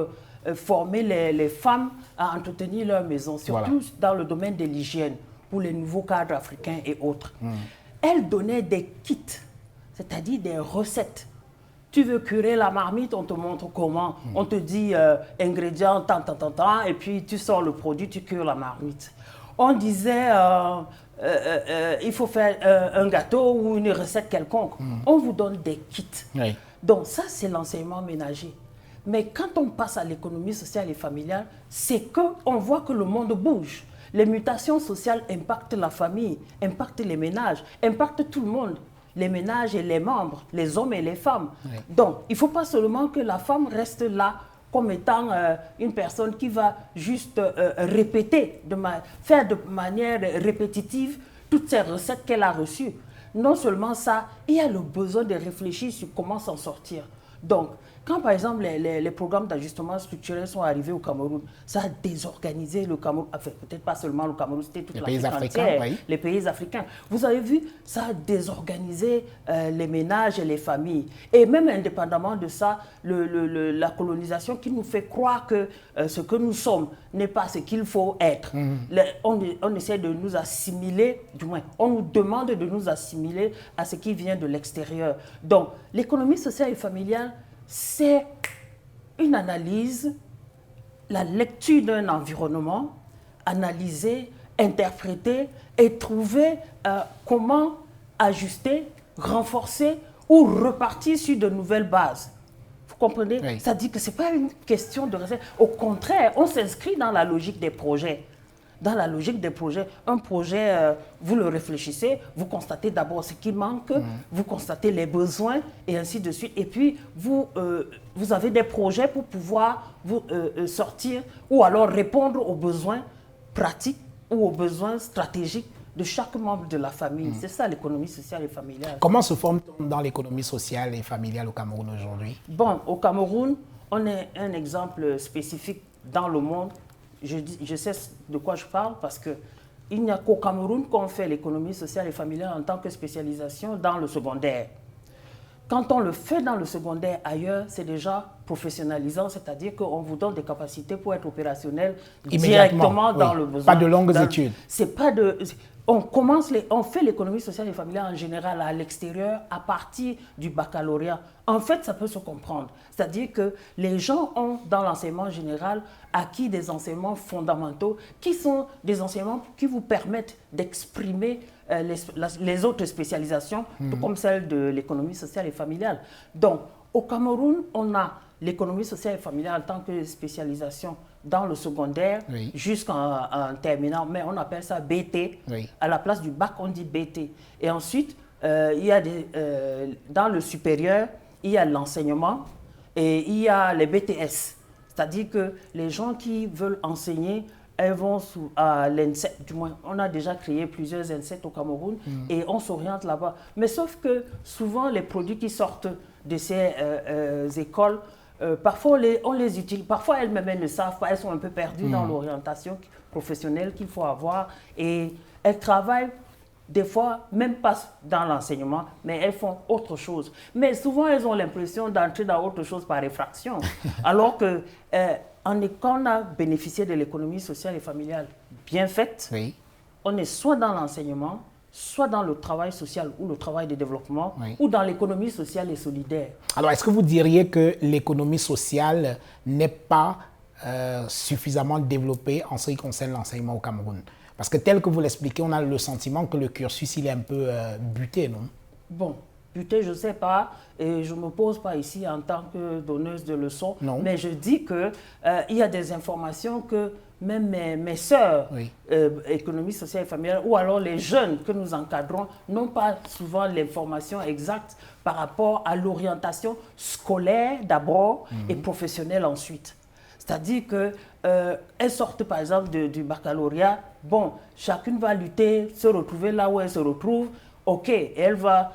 former les femmes à entretenir leur maison, surtout dans le domaine de l'hygiène, pour les nouveaux cadres africains et autres. Elles donnaient des kits, c'est-à-dire des recettes. Tu veux curer la marmite, on te montre comment. On te dit ingrédients, tant, et puis tu sors le produit, tu cures la marmite. On disait... il faut faire un gâteau ou une recette quelconque. On vous donne des kits. Donc ça, c'est l'enseignement ménager. Mais quand on passe à l'économie sociale et familiale, c'est qu'on voit que le monde bouge. Les mutations sociales impactent la famille, impactent les ménages, impactent tout le monde. Les ménages et les membres, les hommes et les femmes. Donc, il ne faut pas seulement que la femme reste là comme étant une personne qui va juste répéter, faire de manière répétitive toutes ces recettes qu'elle a reçues. Non seulement ça, il y a le besoin de réfléchir sur comment s'en sortir. Donc, Quand, par exemple, les programmes d'ajustement structurel sont arrivés au Cameroun, ça a désorganisé le Cameroun, enfin, peut-être pas seulement le Cameroun, c'était toute l'Afrique entière, les pays africains. Vous avez vu, ça a désorganisé les ménages et les familles. Et même indépendamment de ça, la colonisation qui nous fait croire que ce que nous sommes n'est pas ce qu'il faut être. On essaie de nous assimiler, du moins, on nous demande de nous assimiler à ce qui vient de l'extérieur. Donc, l'économie sociale et familiale, c'est une analyse, la lecture d'un environnement, analyser, interpréter et trouver comment ajuster, renforcer ou repartir sur de nouvelles bases. Vous comprenez? Oui. Ça dit que ce n'est pas une question de recette. Au contraire, on s'inscrit dans la logique des projets. Dans la logique des projets, un projet, vous le réfléchissez, vous constatez d'abord ce qui manque, vous constatez les besoins et ainsi de suite. Et puis, vous avez des projets pour pouvoir vous sortir ou alors répondre aux besoins pratiques ou aux besoins stratégiques de chaque membre de la famille. C'est ça l'économie sociale et familiale. Comment se forme-t-on dans l'économie sociale et familiale au Cameroun aujourd'hui? Bon, au Cameroun, on est un exemple spécifique dans le monde. Je sais de quoi je parle parce qu'il n'y a qu'au Cameroun qu'on fait l'économie sociale et familiale en tant que spécialisation dans le secondaire. Quand on le fait dans le secondaire ailleurs, c'est déjà professionnalisant, c'est-à-dire qu'on vous donne des capacités pour être opérationnel directement dans le besoin. Pas de longues études. C'est pas de... On fait l'économie sociale et familiale en général à l'extérieur à partir du baccalauréat. En fait, ça peut se comprendre. C'est-à-dire que les gens ont, dans l'enseignement général, acquis des enseignements fondamentaux qui sont des enseignements qui vous permettent d'exprimer les autres spécialisations, tout comme celle de l'économie sociale et familiale. Donc, au Cameroun, on a l'économie sociale et familiale en tant que spécialisation dans le secondaire jusqu'en terminant, mais on appelle ça BT. À la place du bac, on dit BT. Et ensuite, il y a dans le supérieur, il y a l'enseignement et il y a les BTS. C'est-à-dire que les gens qui veulent enseigner, elles vont à l'ENSET. Du moins, on a déjà créé plusieurs ENSET au Cameroun et on s'oriente là-bas. Mais sauf que souvent, les produits qui sortent de ces écoles, parfois on les utilise, parfois elles-mêmes elles ne savent pas, elles sont un peu perdues dans l'orientation professionnelle qu'il faut avoir et elles travaillent des fois même pas dans l'enseignement, mais elles font autre chose. Mais souvent elles ont l'impression d'entrer dans autre chose par effraction, alors que quand on a bénéficié de l'économie sociale et familiale bien faite, on est soit dans l'enseignement, soit dans le travail social ou le travail de développement, ou dans l'économie sociale et solidaire. Alors, est-ce que vous diriez que l'économie sociale n'est pas suffisamment développée en ce qui concerne l'enseignement au Cameroun? Parce que tel que vous l'expliquez, on a le sentiment que le cursus, il est un peu buté, non? Bon, buté, je ne sais pas, et je ne me pose pas ici en tant que donneuse de leçons, mais je dis qu'il y a des informations que même mes sœurs, économie sociale et familiale, ou alors les jeunes que nous encadrons, n'ont pas souvent l'information exacte par rapport à l'orientation scolaire d'abord et professionnelle ensuite. C'est-à-dire qu'elles sortent par exemple du baccalauréat, bon, chacune va lutter, se retrouver là où elle se retrouve, ok, elle va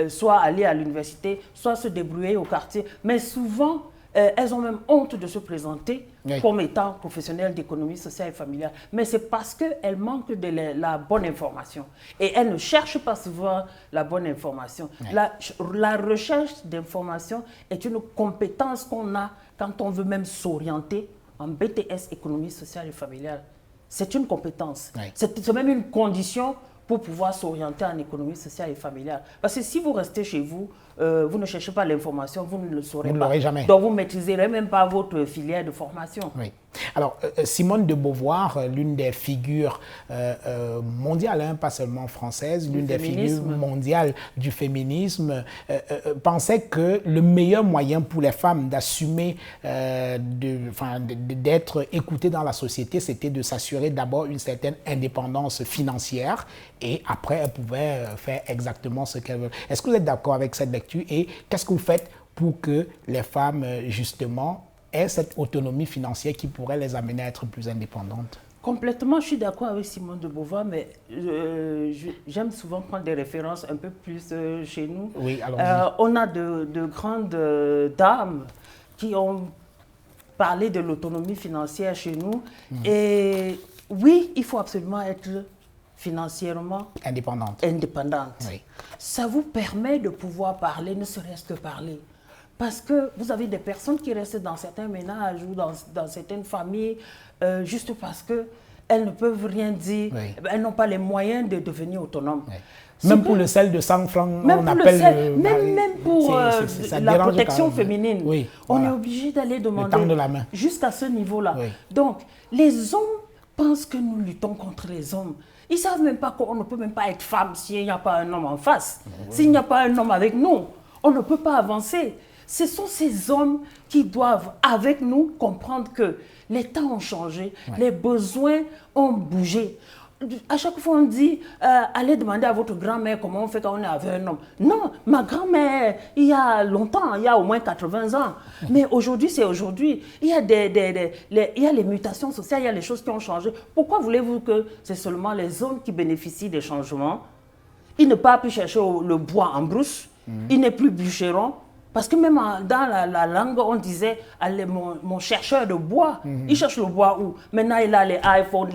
soit aller à l'université, soit se débrouiller au quartier, mais souvent, elles ont même honte de se présenter comme étant professionnelles d'économie sociale et familiale. Mais c'est parce qu'elles manquent de la bonne information. Et elles ne cherchent pas souvent la bonne information. La recherche d'information est une compétence qu'on a quand on veut même s'orienter en BTS économie sociale et familiale. C'est une compétence. C'est même une condition pour pouvoir s'orienter en économie sociale et familiale. Parce que si vous restez chez vous, vous ne cherchez pas l'information, vous ne le saurez pas. Vous ne l'aurez jamais. Donc vous ne maîtriserez même pas votre filière de formation. Alors, Simone de Beauvoir, l'une des figures mondiales, pas seulement françaises, l'une des figures mondiales du féminisme, pensait que le meilleur moyen pour les femmes d'assumer, d'être écoutées dans la société, c'était de s'assurer d'abord une certaine indépendance financière et après, elles pouvaient faire exactement ce qu'elles veulent. Est-ce que vous êtes d'accord avec cette lecture et qu'est-ce que vous faites pour que les femmes, justement, aient cette autonomie financière qui pourrait les amener à être plus indépendantes? Complètement, je suis d'accord avec Simone de Beauvoir, mais j'aime souvent prendre des références un peu plus chez nous. Oui, allons-y. On a de grandes dames qui ont parlé de l'autonomie financière chez nous. Et oui, il faut absolument être financièrement Indépendante. Oui. Ça vous permet de pouvoir parler, ne serait-ce que parler. Parce que vous avez des personnes qui restent dans certains ménages ou dans certaines familles juste parce qu'elles ne peuvent rien dire, Oui. elles n'ont pas les moyens de devenir autonomes. Oui. Même pour le sel de 100 francs, Même on pour appelle... même pour ça la dérange protection quand même. féminine, Oui, on voilà. est obligé d'aller demander tendre la main. jusqu'à ce niveau-là. Oui. Donc, les hommes pensent que nous luttons contre les hommes. Ils ne savent même pas qu'on ne peut même pas être femme s'il n'y a pas un homme en face. Oui. S'il n'y a pas un homme avec nous, on ne peut pas avancer. Ce sont ces hommes qui doivent, avec nous, comprendre que les temps ont changé, les besoins ont bougé. À chaque fois, on dit, allez demander à votre grand-mère comment on fait quand on est avec un homme. Non, ma grand-mère, il y a longtemps, il y a au moins 80 ans. Mais aujourd'hui, c'est aujourd'hui. Il y a il y a les mutations sociales, il y a les choses qui ont changé. Pourquoi voulez-vous que c'est seulement les hommes qui bénéficient des changements? Il ne peut plus chercher le bois en brousse, il n'est plus bûcheron. Parce que même dans la langue, on disait, allez, mon chercheur de bois, il cherche le bois où? Maintenant, il a les iPhones,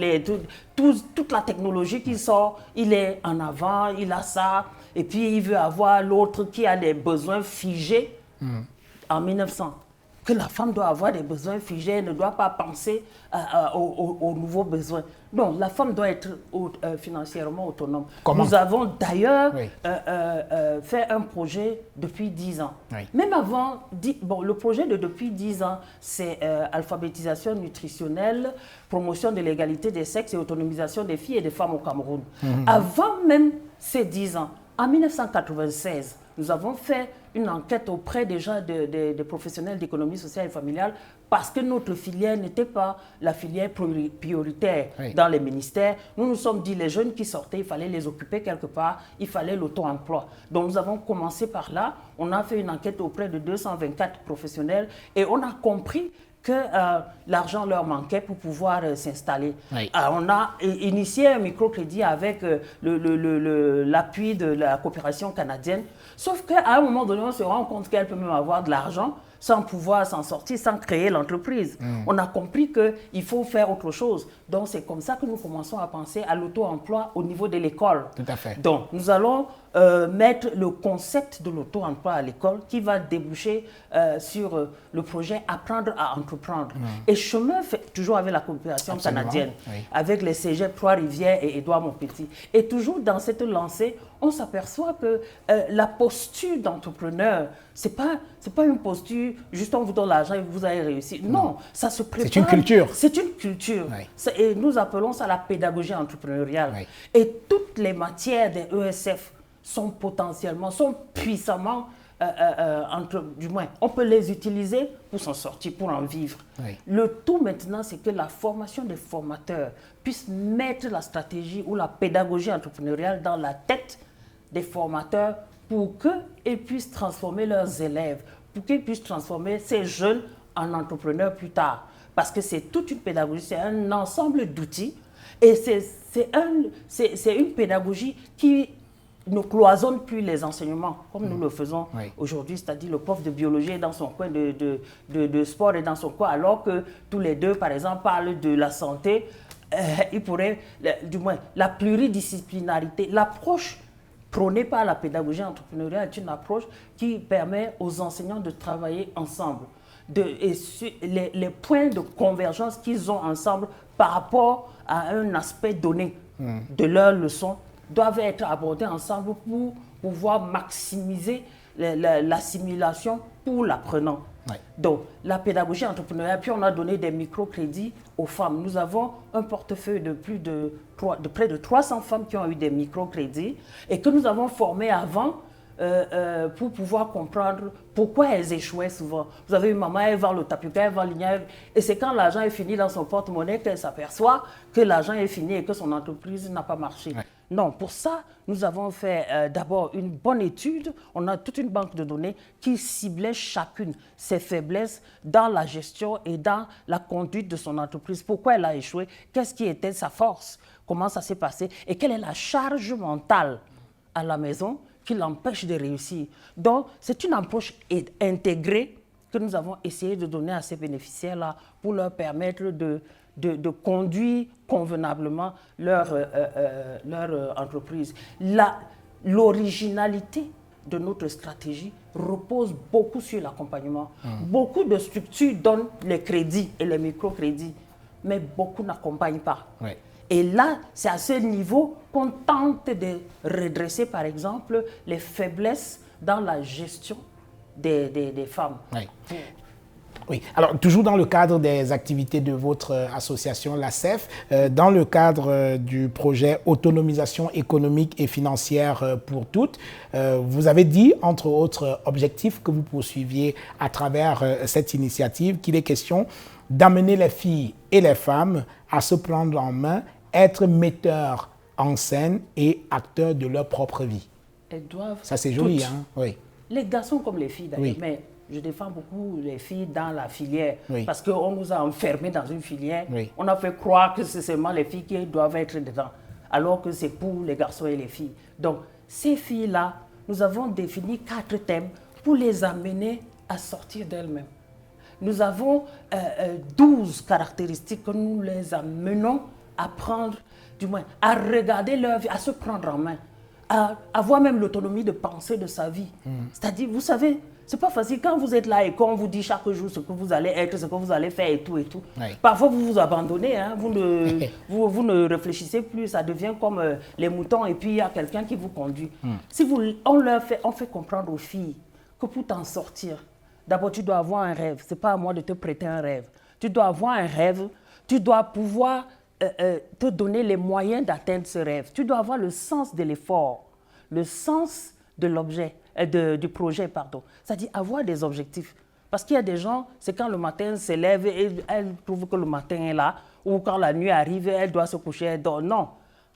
toute la technologie qui sort, il est en avant, il a ça. Et puis, il veut avoir l'autre qui a des besoins figés en 1900. Que la femme doit avoir des besoins figés, elle ne doit pas penser aux nouveaux besoins. Non, la femme doit être financièrement autonome. Comment? Nous avons d'ailleurs Oui. fait un projet depuis 10 ans. Oui. Même avant, le projet de depuis 10 ans, c'est alphabétisation nutritionnelle, promotion de l'égalité des sexes et autonomisation des filles et des femmes au Cameroun. Avant même ces 10 ans, en 1996, nous avons fait une enquête auprès déjà des professionnels d'économie sociale et familiale parce que notre filière n'était pas la filière prioritaire dans les ministères. Nous nous sommes dit, les jeunes qui sortaient, il fallait les occuper quelque part, il fallait l'auto-emploi. Donc nous avons commencé par là, on a fait une enquête auprès de 224 professionnels et on a compris que l'argent leur manquait pour pouvoir s'installer. Oui. On a initié un microcrédit avec l'appui de la coopération canadienne. Sauf qu'à un moment donné, on se rend compte qu'elle peut même avoir de l'argent sans pouvoir s'en sortir, sans créer l'entreprise. On a compris qu'il faut faire autre chose. Donc, c'est comme ça que nous commençons à penser à l'auto-emploi au niveau de l'école. Tout à fait. Donc, nous allons mettre le concept de l'auto-emploi à l'école qui va déboucher sur le projet Apprendre à entreprendre. Et chemin fait toujours avec la coopération canadienne, avec les cégeps Trois-Rivières et Édouard Montpetit. Et toujours dans cette lancée, on s'aperçoit que la posture d'entrepreneur, c'est pas une posture, juste on vous donne l'argent et vous allez réussir. Non, ça se prépare. C'est une culture. C'est une culture. Et nous appelons ça la pédagogie entrepreneuriale. Et toutes les matières des ESF sont puissamment, du moins, on peut les utiliser pour s'en sortir, pour en vivre. Le tout maintenant, c'est que la formation des formateurs puisse mettre la stratégie ou la pédagogie entrepreneuriale dans la tête des formateurs pour qu'ils puissent transformer leurs élèves, pour qu'ils puissent transformer ces jeunes en entrepreneurs plus tard. Parce que c'est toute une pédagogie, c'est un ensemble d'outils et c'est une pédagogie qui ne cloisonne plus les enseignements comme nous le faisons aujourd'hui, c'est-à-dire le prof de biologie est dans son coin de sport est dans son coin, alors que tous les deux, par exemple, parlent de la santé. Il pourrait, du moins, la pluridisciplinarité, l'approche prônée par la pédagogie entrepreneuriale est une approche qui permet aux enseignants de travailler ensemble. Les points de convergence qu'ils ont ensemble par rapport à un aspect donné de leur leçon doivent être abordés ensemble pour pouvoir maximiser l'assimilation pour l'apprenant. Donc, la pédagogie entrepreneuriale, puis on a donné des microcrédits aux femmes. Nous avons un portefeuille de près de 300 femmes qui ont eu des microcrédits et que nous avons formées avant pour pouvoir comprendre pourquoi elles échouaient souvent. Vous avez une maman, elle vend le tapioca, elle vend l'igname, et c'est quand l'argent est fini dans son porte-monnaie qu'elle s'aperçoit que l'argent est fini et que son entreprise n'a pas marché. Non, pour ça, nous avons fait d'abord une bonne étude. On a toute une banque de données qui ciblait chacune ses faiblesses dans la gestion et dans la conduite de son entreprise. Pourquoi elle a échoué? Qu'est-ce qui était sa force? Comment ça s'est passé? Et quelle est la charge mentale à la maison qui l'empêche de réussir? Donc, c'est une approche intégrée que nous avons essayé de donner à ces bénéficiaires-là pour leur permettre de conduire convenablement leur entreprise. L'originalité de notre stratégie repose beaucoup sur l'accompagnement. Beaucoup de structures donnent les crédits et les microcrédits, mais beaucoup n'accompagnent pas. Ouais. Et là, c'est à ce niveau qu'on tente de redresser, par exemple, les faiblesses dans la gestion des femmes. Ouais. Oui, alors toujours dans le cadre des activités de votre association, la CEF, dans le cadre du projet Autonomisation économique et financière pour toutes, vous avez dit, entre autres objectifs que vous poursuiviez à travers cette initiative, qu'il est question d'amener les filles et les femmes à se prendre en main, être metteurs en scène et acteurs de leur propre vie. Elles doivent... Ça c'est joli, hein? Oui. Les garçons comme les filles d'ailleurs, oui. Mais je défends beaucoup les filles dans la filière, oui. Parce qu'on nous a enfermés dans une filière. Oui. On a fait croire que c'est seulement les filles qui doivent être dedans, alors que c'est pour les garçons et les filles. Donc, ces filles-là, nous avons défini 4 thèmes pour les amener à sortir d'elles-mêmes. Nous avons 12 caractéristiques que nous les amenons à prendre, du moins, à regarder leur vie, à se prendre en main, à avoir même l'autonomie de penser de sa vie. C'est-à-dire, vous savez, c'est pas facile quand vous êtes là et qu'on vous dit chaque jour ce que vous allez être, ce que vous allez faire et tout et tout. Oui. Parfois, vous vous abandonnez, hein, vous ne réfléchissez plus, ça devient comme les moutons et puis il y a quelqu'un qui vous conduit. Si on fait comprendre aux filles que pour t'en sortir, d'abord tu dois avoir un rêve. C'est pas à moi de te prêter un rêve. Tu dois avoir un rêve, tu dois pouvoir te donner les moyens d'atteindre ce rêve. Tu dois avoir le sens de l'effort, le sens de l'objet. Du projet, pardon. C'est-à-dire avoir des objectifs. Parce qu'il y a des gens, c'est quand le matin se lève et elle trouve que le matin est là, ou quand la nuit arrive, elle doit se coucher, elle dort. Non.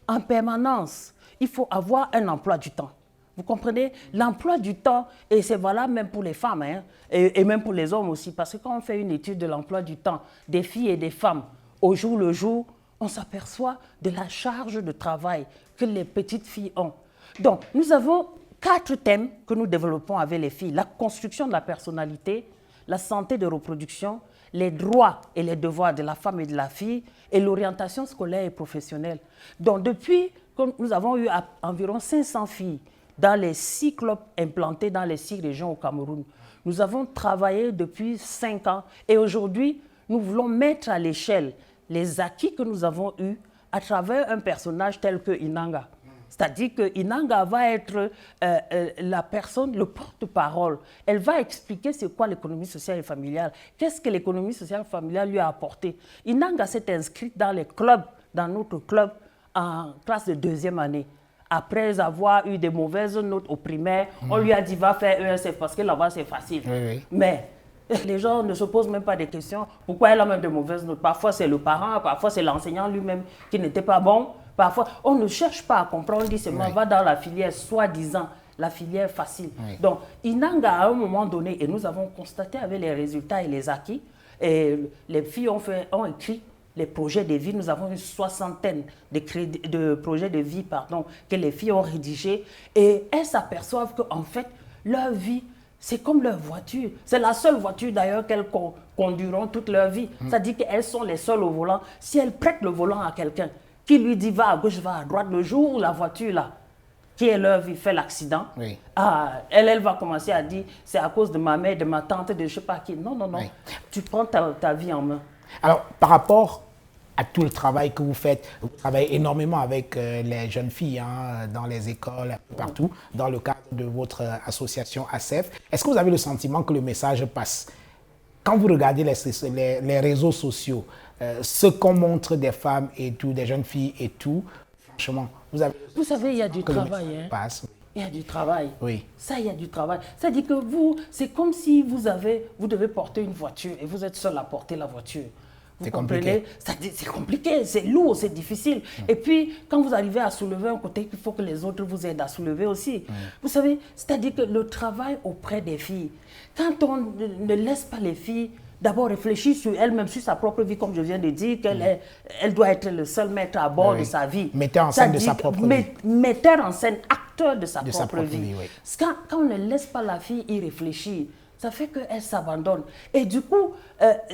En permanence, il faut avoir un emploi du temps. Vous comprenez? L'emploi du temps, et c'est valable même pour les femmes, hein, et même pour les hommes aussi, parce que quand on fait une étude de l'emploi du temps des filles et des femmes, au jour le jour, on s'aperçoit de la charge de travail que les petites filles ont. Donc, nous avons 4 thèmes que nous développons avec les filles. La construction de la personnalité, la santé de reproduction, les droits et les devoirs de la femme et de la fille et l'orientation scolaire et professionnelle. Donc depuis que nous avons eu environ 500 filles dans les 6 clubs implantés dans les 6 régions au Cameroun, nous avons travaillé depuis 5 ans et aujourd'hui, nous voulons mettre à l'échelle les acquis que nous avons eus à travers un personnage tel que Inanga. C'est-à-dire que Inanga va être la personne, le porte-parole. Elle va expliquer c'est quoi l'économie sociale et familiale. Qu'est-ce que l'économie sociale et familiale lui a apporté. Inanga s'est inscrite dans les clubs, dans notre club, en classe de 2e année. Après avoir eu des mauvaises notes au primaire, on lui a dit va faire ESF parce que là-bas c'est facile. Oui. Mais les gens ne se posent même pas des questions. Pourquoi elle a même de mauvaises notes? Parfois c'est le parent, parfois c'est l'enseignant lui-même qui n'était pas bon. Parfois, on ne cherche pas à comprendre, on dit seulement va dans la filière, soi-disant, la filière facile. Oui. Donc, Inanga, à un moment donné, et nous avons constaté avec les résultats et les acquis, et les filles ont écrit les projets de vie. Nous avons une 60aine de projets de vie que les filles ont rédigés. Et elles s'aperçoivent qu'en fait, leur vie, c'est comme leur voiture. C'est la seule voiture d'ailleurs qu'elles conduiront toute leur vie. C'est-à-dire qu'elles sont les seules au volant. Si elles prêtent le volant à quelqu'un, qui lui dit va à gauche, va à droite, le jour où la voiture là, qui est leur vie, fait l'accident, elle va commencer à dire c'est à cause de ma mère, de ma tante, de je ne sais pas qui. Non, non, non. Oui. Tu prends ta vie en main. Alors, par rapport à tout le travail que vous faites, vous travaillez énormément avec les jeunes filles dans les écoles, partout, dans le cadre de votre association ACEF. Est-ce que vous avez le sentiment que le message passe? Quand vous regardez les réseaux sociaux, ce qu'on montre des femmes et tout, des jeunes filles et tout, franchement, vous savez, il y a du travail. Il y a du travail. Oui. Ça, il y a du travail. C'est-à-dire que vous, c'est comme si vous devez porter une voiture et vous êtes seul à porter la voiture. Vous comprenez? C'est compliqué, c'est lourd, c'est difficile. Et puis, quand vous arrivez à soulever un côté, il faut que les autres vous aident à soulever aussi. Vous savez, c'est-à-dire que le travail auprès des filles, quand on ne laisse pas les filles d'abord réfléchir sur elle-même, sur sa propre vie, comme je viens de dire, qu'elle elle doit être le seul maître à bord de sa vie. Metteur en scène de sa propre vie. Metteur en scène, acteur de sa propre vie. Oui. Quand on ne laisse pas la fille y réfléchir, ça fait qu'elle s'abandonne. Et du coup,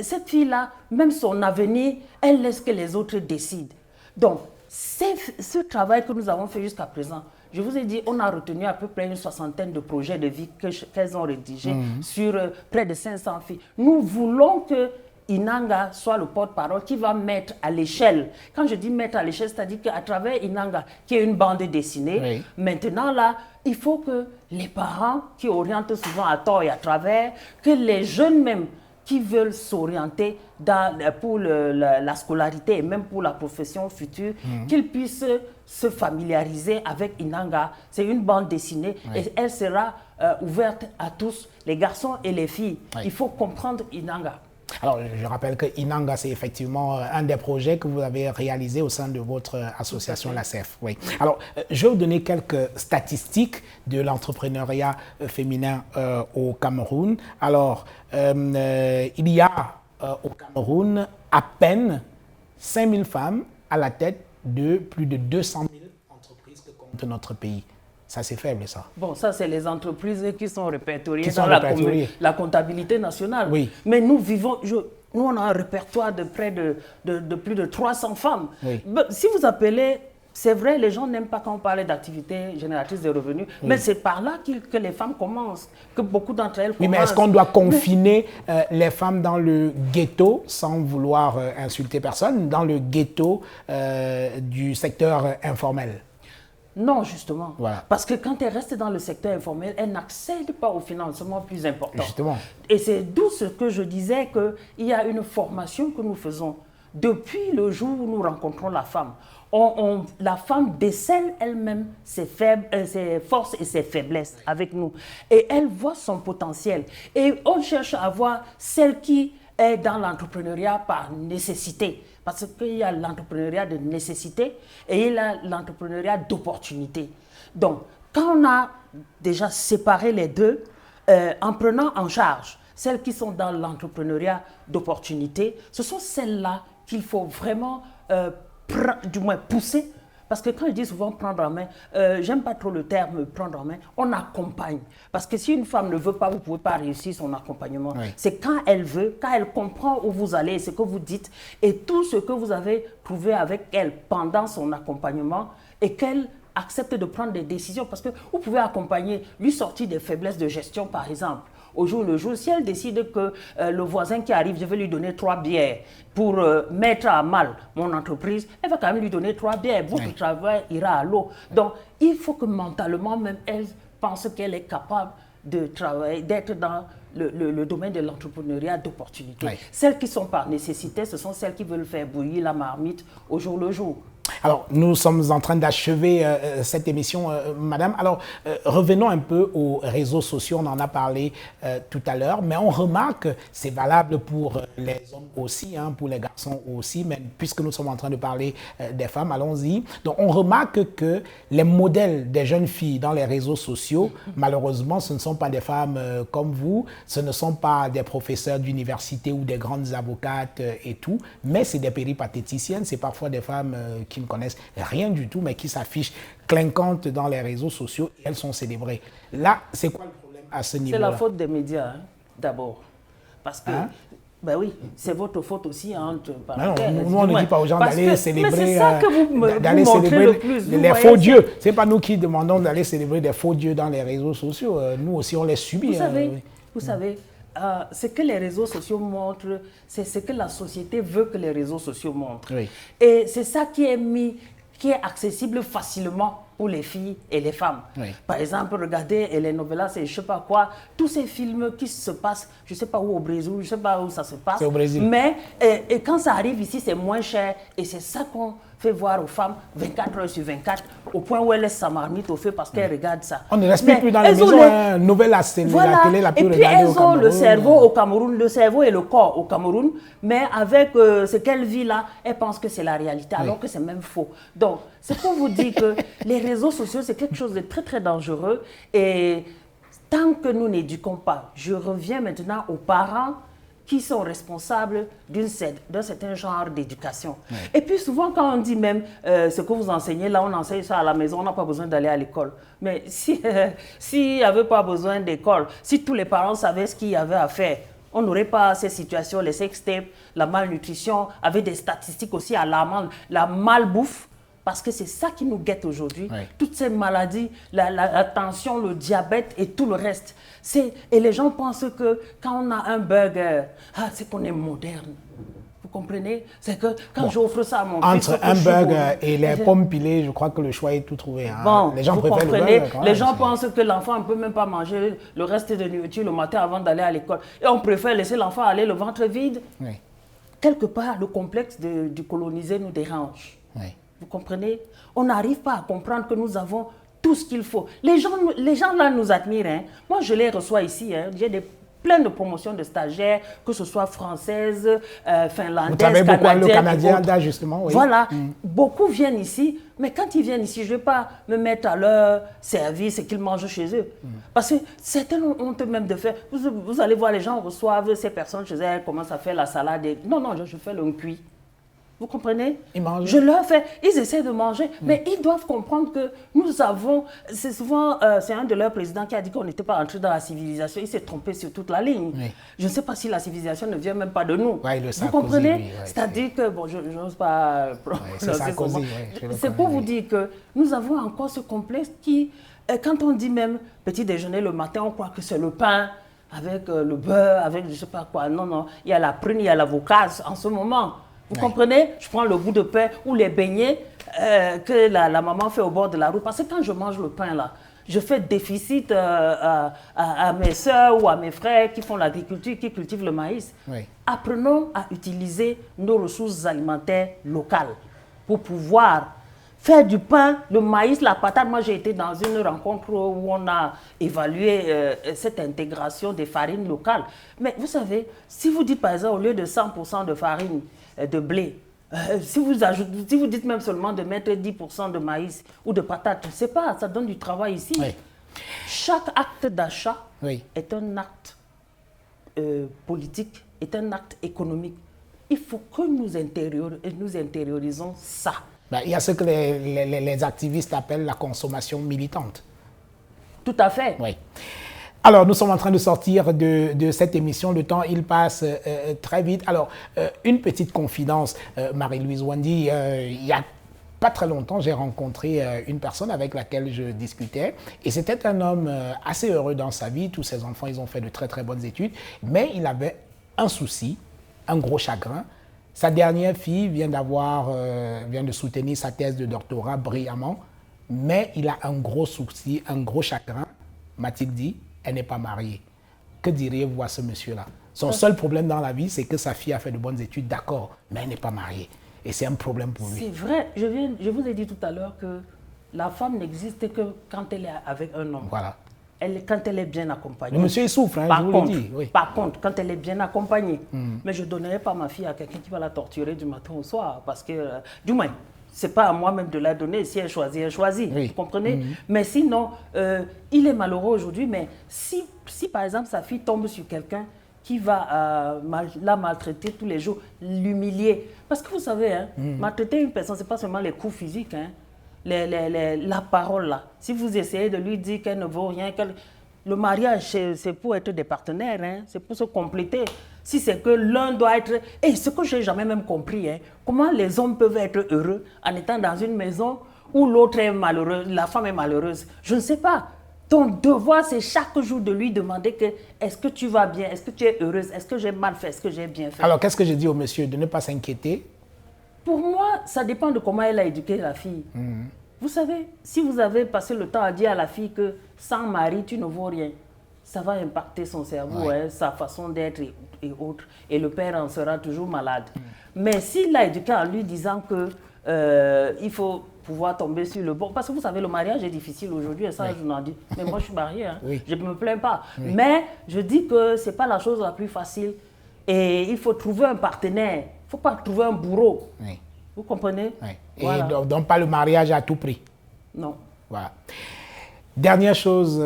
cette fille-là, même son avenir, elle laisse que les autres décident. Donc, ce travail que nous avons fait jusqu'à présent, je vous ai dit, on a retenu à peu près une 60aine de projets de vie qu'elles ont rédigés sur près de 500 filles. Nous voulons que Inanga soit le porte-parole qui va mettre à l'échelle. Quand je dis mettre à l'échelle, c'est-à-dire qu'à travers Inanga, qui est une bande dessinée, maintenant là, il faut que les parents qui orientent souvent à tort et à travers, que les jeunes même qui veulent s'orienter pour la scolarité et même pour la profession future, qu'ils puissent se familiariser avec Inanga. C'est une bande dessinée et elle sera ouverte à tous, les garçons et les filles. Il faut comprendre Inanga. Alors, je rappelle que Inanga, c'est effectivement un des projets que vous avez réalisé au sein de votre association, la CEF. Oui. Alors, je vais vous donner quelques statistiques de l'entrepreneuriat féminin au Cameroun. Alors, il y a au Cameroun à peine 5000 femmes à la tête de plus de 200 000 entreprises que compte notre pays. Ça, c'est faible, ça. Bon, ça, c'est les entreprises qui sont répertoriées dans la comptabilité nationale. Oui. Mais nous vivons... Nous, on a un répertoire de près de plus de 300 femmes. Oui. Si vous appelez... C'est vrai, les gens n'aiment pas quand on parle d'activités génératrices de revenus, mais c'est par là que les femmes commencent, que beaucoup d'entre elles commencent. Oui, mais est-ce qu'on doit confiner les femmes dans le ghetto, sans vouloir insulter personne, dans le ghetto du secteur informel? Non, justement. Voilà. Parce que quand elles restent dans le secteur informel, elles n'accèdent pas au financement plus important. Justement. Et c'est d'où ce que je disais qu'il y a une formation que nous faisons depuis le jour où nous rencontrons la femme. La femme décèle elle-même ses forces et ses faiblesses avec nous. Et elle voit son potentiel. Et on cherche à voir celle qui est dans l'entrepreneuriat par nécessité. Parce qu'il y a l'entrepreneuriat de nécessité et il y a l'entrepreneuriat d'opportunité. Donc, quand on a déjà séparé les deux, en prenant en charge celles qui sont dans l'entrepreneuriat d'opportunité, ce sont celles-là qu'il faut vraiment du moins pousser. Parce que quand je dis souvent prendre en main, j'aime pas trop le terme prendre en main, on accompagne. Parce que si une femme ne veut pas, vous ne pouvez pas réussir son accompagnement. Oui. C'est quand elle veut, quand elle comprend où vous allez, ce que vous dites, et tout ce que vous avez trouvé avec elle pendant son accompagnement, et qu'elle accepte de prendre des décisions. Parce que vous pouvez accompagner, lui sortir des faiblesses de gestion, par exemple. Au jour le jour, si elle décide que le voisin qui arrive, je vais lui donner 3 bières pour mettre à mal mon entreprise, elle va quand même lui donner 3 bières. Votre travail ira à l'eau. Donc, il faut que mentalement, même elle pense qu'elle est capable de travailler, d'être dans le domaine de l'entrepreneuriat d'opportunité. Oui. Celles qui sont par nécessité, ce sont celles qui veulent faire bouillir la marmite au jour le jour. Alors, nous sommes en train d'achever cette émission, madame. Alors, revenons un peu aux réseaux sociaux. On en a parlé tout à l'heure, mais on remarque, c'est valable pour les hommes aussi, hein, pour les garçons aussi, mais puisque nous sommes en train de parler des femmes, allons-y. Donc, on remarque que les modèles des jeunes filles dans les réseaux sociaux, malheureusement, ce ne sont pas des femmes comme vous, ce ne sont pas des professeurs d'université ou des grandes avocates et tout, mais c'est des péripatéticiennes, c'est parfois des femmes qui ne connaissent rien du tout, mais qui s'affichent clinquantes dans les réseaux sociaux et elles sont célébrées. Là, c'est quoi le problème à ce niveau-là? C'est la faute des médias, hein, d'abord. Parce que, ben oui, c'est votre faute aussi, entre parenthèses. Non, nous, on ne dit pas aux gens d'aller célébrer, mais c'est ça que vous montrez le plus. Les faux dieux. Ce n'est pas nous qui demandons d'aller célébrer des faux dieux dans les réseaux sociaux. Nous aussi, on les subit. Vous savez, ce que les réseaux sociaux montrent, c'est ce que la société veut que les réseaux sociaux montrent. Oui. Et c'est ça qui est accessible facilement pour les filles et les femmes. Oui. Par exemple, regardez les novellas, et je sais pas quoi, tous ces films qui se passent, je sais pas où au Brésil, je sais pas où ça se passe. C'est au Brésil. Mais et quand ça arrive ici, c'est moins cher et c'est ça qu'on fait voir aux femmes 24 heures sur 24, au point où elles laissent sa marmite au feu parce qu'elles regardent ça. On ne respecte Mais plus dans les elles ont maisons, hein, nouvelle la télé, Voilà. la télé la plus Et puis regardée au elles ont Cameroun. le cerveau au Cameroun, le cerveau et le corps au Cameroun, mais avec ce qu'elles vivent là, elles pensent que c'est la réalité, alors que c'est même faux. Donc, c'est pour vous dire que les réseaux sociaux, c'est quelque chose de très très dangereux et tant que nous n'éduquons pas, je reviens maintenant aux parents qui sont responsables d'un certain genre d'éducation. Oui. Et puis souvent, quand on dit même ce que vous enseignez, là, on enseigne ça à la maison, on n'a pas besoin d'aller à l'école. Mais s'il n'y avait pas besoin d'école, si tous les parents savaient ce qu'il y avait à faire, on n'aurait pas ces situations, les sextapes, la malnutrition, avec des statistiques aussi alarmantes, la malbouffe. Parce que c'est ça qui nous guette aujourd'hui. Oui. Toutes ces maladies, la tension, le diabète et tout le reste. Et les gens pensent que quand on a un burger, c'est qu'on est moderne. Vous comprenez? C'est que quand j'offre ça à mon fils... Entre un burger et les pommes pilées, je crois que le choix est tout trouvé. Hein. Bon, les gens préfèrent le burger. Les gens pensent que l'enfant ne peut même pas manger le reste de nourriture le matin avant d'aller à l'école. Et on préfère laisser l'enfant aller le ventre vide. Oui. Quelque part, le complexe du colonisé nous dérange. Oui. Vous comprenez? On n'arrive pas à comprendre que nous avons tout ce qu'il faut. Les gens là nous admirent. Hein. Moi, je les reçois ici. Hein. J'ai plein de promotions de stagiaires, que ce soit françaises, finlandaises, vous travaillez beaucoup avec le Canadien, là, justement. Oui. Voilà. Beaucoup viennent ici. Mais quand ils viennent ici, je ne vais pas me mettre à leur service et qu'ils mangent chez eux. Parce que certains ont honte même de faire. Vous allez voir, les gens reçoivent ces personnes chez elles, commencent à faire la salade. Non, je fais le cuit. Vous comprenez? Ils mangent. Je leur fais, ils essaient de manger, mais ils doivent comprendre que nous avons, c'est souvent, c'est un de leurs présidents qui a dit qu'on n'était pas entré dans la civilisation, il s'est trompé sur toute la ligne. Oui. Je ne sais pas si la civilisation ne vient même pas de nous. Ouais, vous comprenez? C'est-à-dire que, bon, je n'ose pas prononcer c'est pour vous dire que nous avons encore ce complexe qui, quand on dit même petit déjeuner le matin, on croit que c'est le pain avec le beurre, avec je ne sais pas quoi. Non, il y a la prune, il y a l'avocat en ce moment. Vous comprenez? Je prends le bout de pain ou les beignets que la maman fait au bord de la route. Parce que quand je mange le pain, là, je fais déficit à mes soeurs ou à mes frères qui font l'agriculture, qui cultivent le maïs. Oui. Apprenons à utiliser nos ressources alimentaires locales pour pouvoir faire du pain, le maïs, la patate. Moi, j'ai été dans une rencontre où on a évalué cette intégration des farines locales. Mais vous savez, si vous dites par exemple, au lieu de 100% de farine, de blé. Si vous dites même seulement de mettre 10% de maïs ou de patates, je ne sais pas, ça donne du travail ici. Oui. Chaque acte d'achat est un acte politique, est un acte économique. Il faut que nous intériorisons ça. Il y a ce que les activistes appellent la consommation militante. Tout à fait. Oui. Alors, nous sommes en train de sortir de cette émission. Le temps, il passe très vite. Alors, une petite confidence, Marie-Louise Wandi. Il n'y a pas très longtemps, j'ai rencontré une personne avec laquelle je discutais. Et c'était un homme assez heureux dans sa vie. Tous ses enfants, ils ont fait de très, très bonnes études. Mais il avait un souci, un gros chagrin. Sa dernière fille vient de soutenir sa thèse de doctorat brillamment. Mais il a un gros souci, un gros chagrin. M'a-t-il dit? Elle n'est pas mariée. Que diriez-vous à ce monsieur-là? Son seul problème dans la vie, c'est que sa fille a fait de bonnes études, d'accord, mais elle n'est pas mariée. Et c'est un problème pour lui. C'est vrai. Je vous ai dit tout à l'heure que la femme n'existe que quand elle est avec un homme. Voilà. Quand elle est bien accompagnée. Le monsieur, il souffre, hein, je vous le dis. Oui. Par contre, quand elle est bien accompagnée. Mais je ne donnerai pas ma fille à quelqu'un qui va la torturer du matin au soir. Parce que, du moins, ce n'est pas à moi-même de la donner. Si elle choisit, elle choisit. Oui. Vous comprenez? Mais sinon, il est malheureux aujourd'hui. Mais si, par exemple, sa fille tombe sur quelqu'un qui va la maltraiter tous les jours, l'humilier. Parce que vous savez, hein, maltraiter une personne, ce n'est pas seulement les coups physiques. Hein, la parole, là. Si vous essayez de lui dire qu'elle ne vaut rien, le mariage, c'est pour être des partenaires. Hein, c'est pour se compléter. Si c'est que l'un doit être... Et ce que je n'ai jamais même compris, hein, comment les hommes peuvent être heureux en étant dans une maison où l'autre est malheureuse, la femme est malheureuse. Je ne sais pas. Ton devoir, c'est chaque jour de lui demander que est-ce que tu vas bien, est-ce que tu es heureuse, est-ce que j'ai mal fait, est-ce que j'ai bien fait. Alors, qu'est-ce que je dis au monsieur? De ne pas s'inquiéter? Pour moi, ça dépend de comment elle a éduqué la fille. Vous savez, si vous avez passé le temps à dire à la fille que sans mari, tu ne vaux rien, ça va impacter son cerveau, hein, sa façon d'être et autres. Et le père en sera toujours malade. Mais s'il l'a éduqué en lui disant que il faut pouvoir tomber sur le bon... Parce que vous savez, le mariage est difficile aujourd'hui, et ça, je n'en dis. Mais moi, je suis mariée, hein, je ne me plains pas. Mais je dis que ce n'est pas la chose la plus facile. Et il faut trouver un partenaire. Il ne faut pas trouver un bourreau. Vous comprenez? Voilà. Et donc, pas le mariage à tout prix. Non. Voilà. Dernière chose,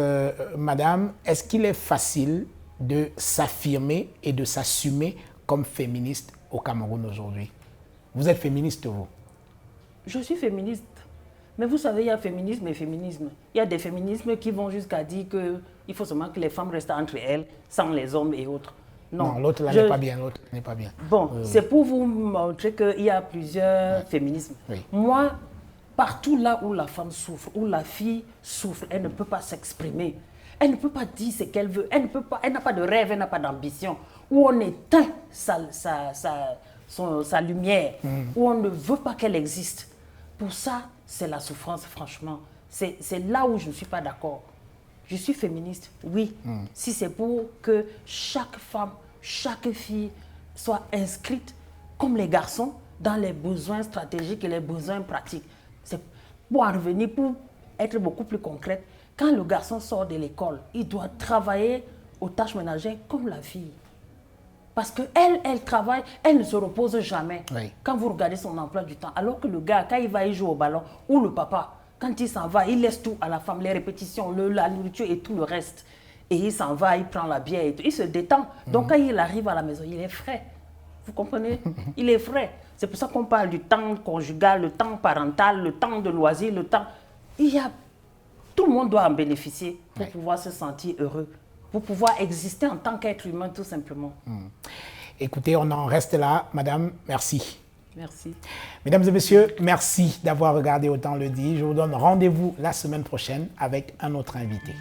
madame, est-ce qu'il est facile de s'affirmer et de s'assumer comme féministe au Cameroun aujourd'hui? Vous êtes féministe, vous? Je suis féministe. Mais vous savez, il y a féminisme et féminisme. Il y a des féminismes qui vont jusqu'à dire qu'il faut seulement que les femmes restent entre elles, sans les hommes et autres. Non, l'autre là n'est pas bien, l'autre n'est pas bien. Bon, c'est pour vous montrer qu'il y a plusieurs féminismes. Moi, partout là où la femme souffre, où la fille souffre, elle ne peut pas s'exprimer. Elle ne peut pas dire ce qu'elle veut. Elle n'a pas de rêve, elle n'a pas d'ambition. Où on éteint sa lumière, où on ne veut pas qu'elle existe. Pour ça, c'est la souffrance, franchement. C'est là où je ne suis pas d'accord. Je suis féministe, oui, si c'est pour que chaque femme, chaque fille soit inscrite, comme les garçons, dans les besoins stratégiques et les besoins pratiques. C'est pour en revenir, pour être beaucoup plus concrète, quand le garçon sort de l'école, il doit travailler aux tâches ménagères comme la fille. Parce qu'elle, elle travaille, elle ne se repose jamais. Quand vous regardez son emploi du temps, alors que le gars, quand il va y jouer au ballon, ou le papa, quand il s'en va, il laisse tout à la femme, les répétitions, la nourriture et tout le reste. Et il s'en va, il prend la bière et tout, il se détend. Donc quand il arrive à la maison, il est frais. Vous comprenez? Il est frais. C'est pour ça qu'on parle du temps conjugal, le temps parental, le temps de loisir, le temps... Tout le monde doit en bénéficier pour pouvoir se sentir heureux, pour pouvoir exister en tant qu'être humain, tout simplement. Écoutez, on en reste là. Madame, merci. Merci. Mesdames et messieurs, merci d'avoir regardé Autant le dit. Je vous donne rendez-vous la semaine prochaine avec un autre invité.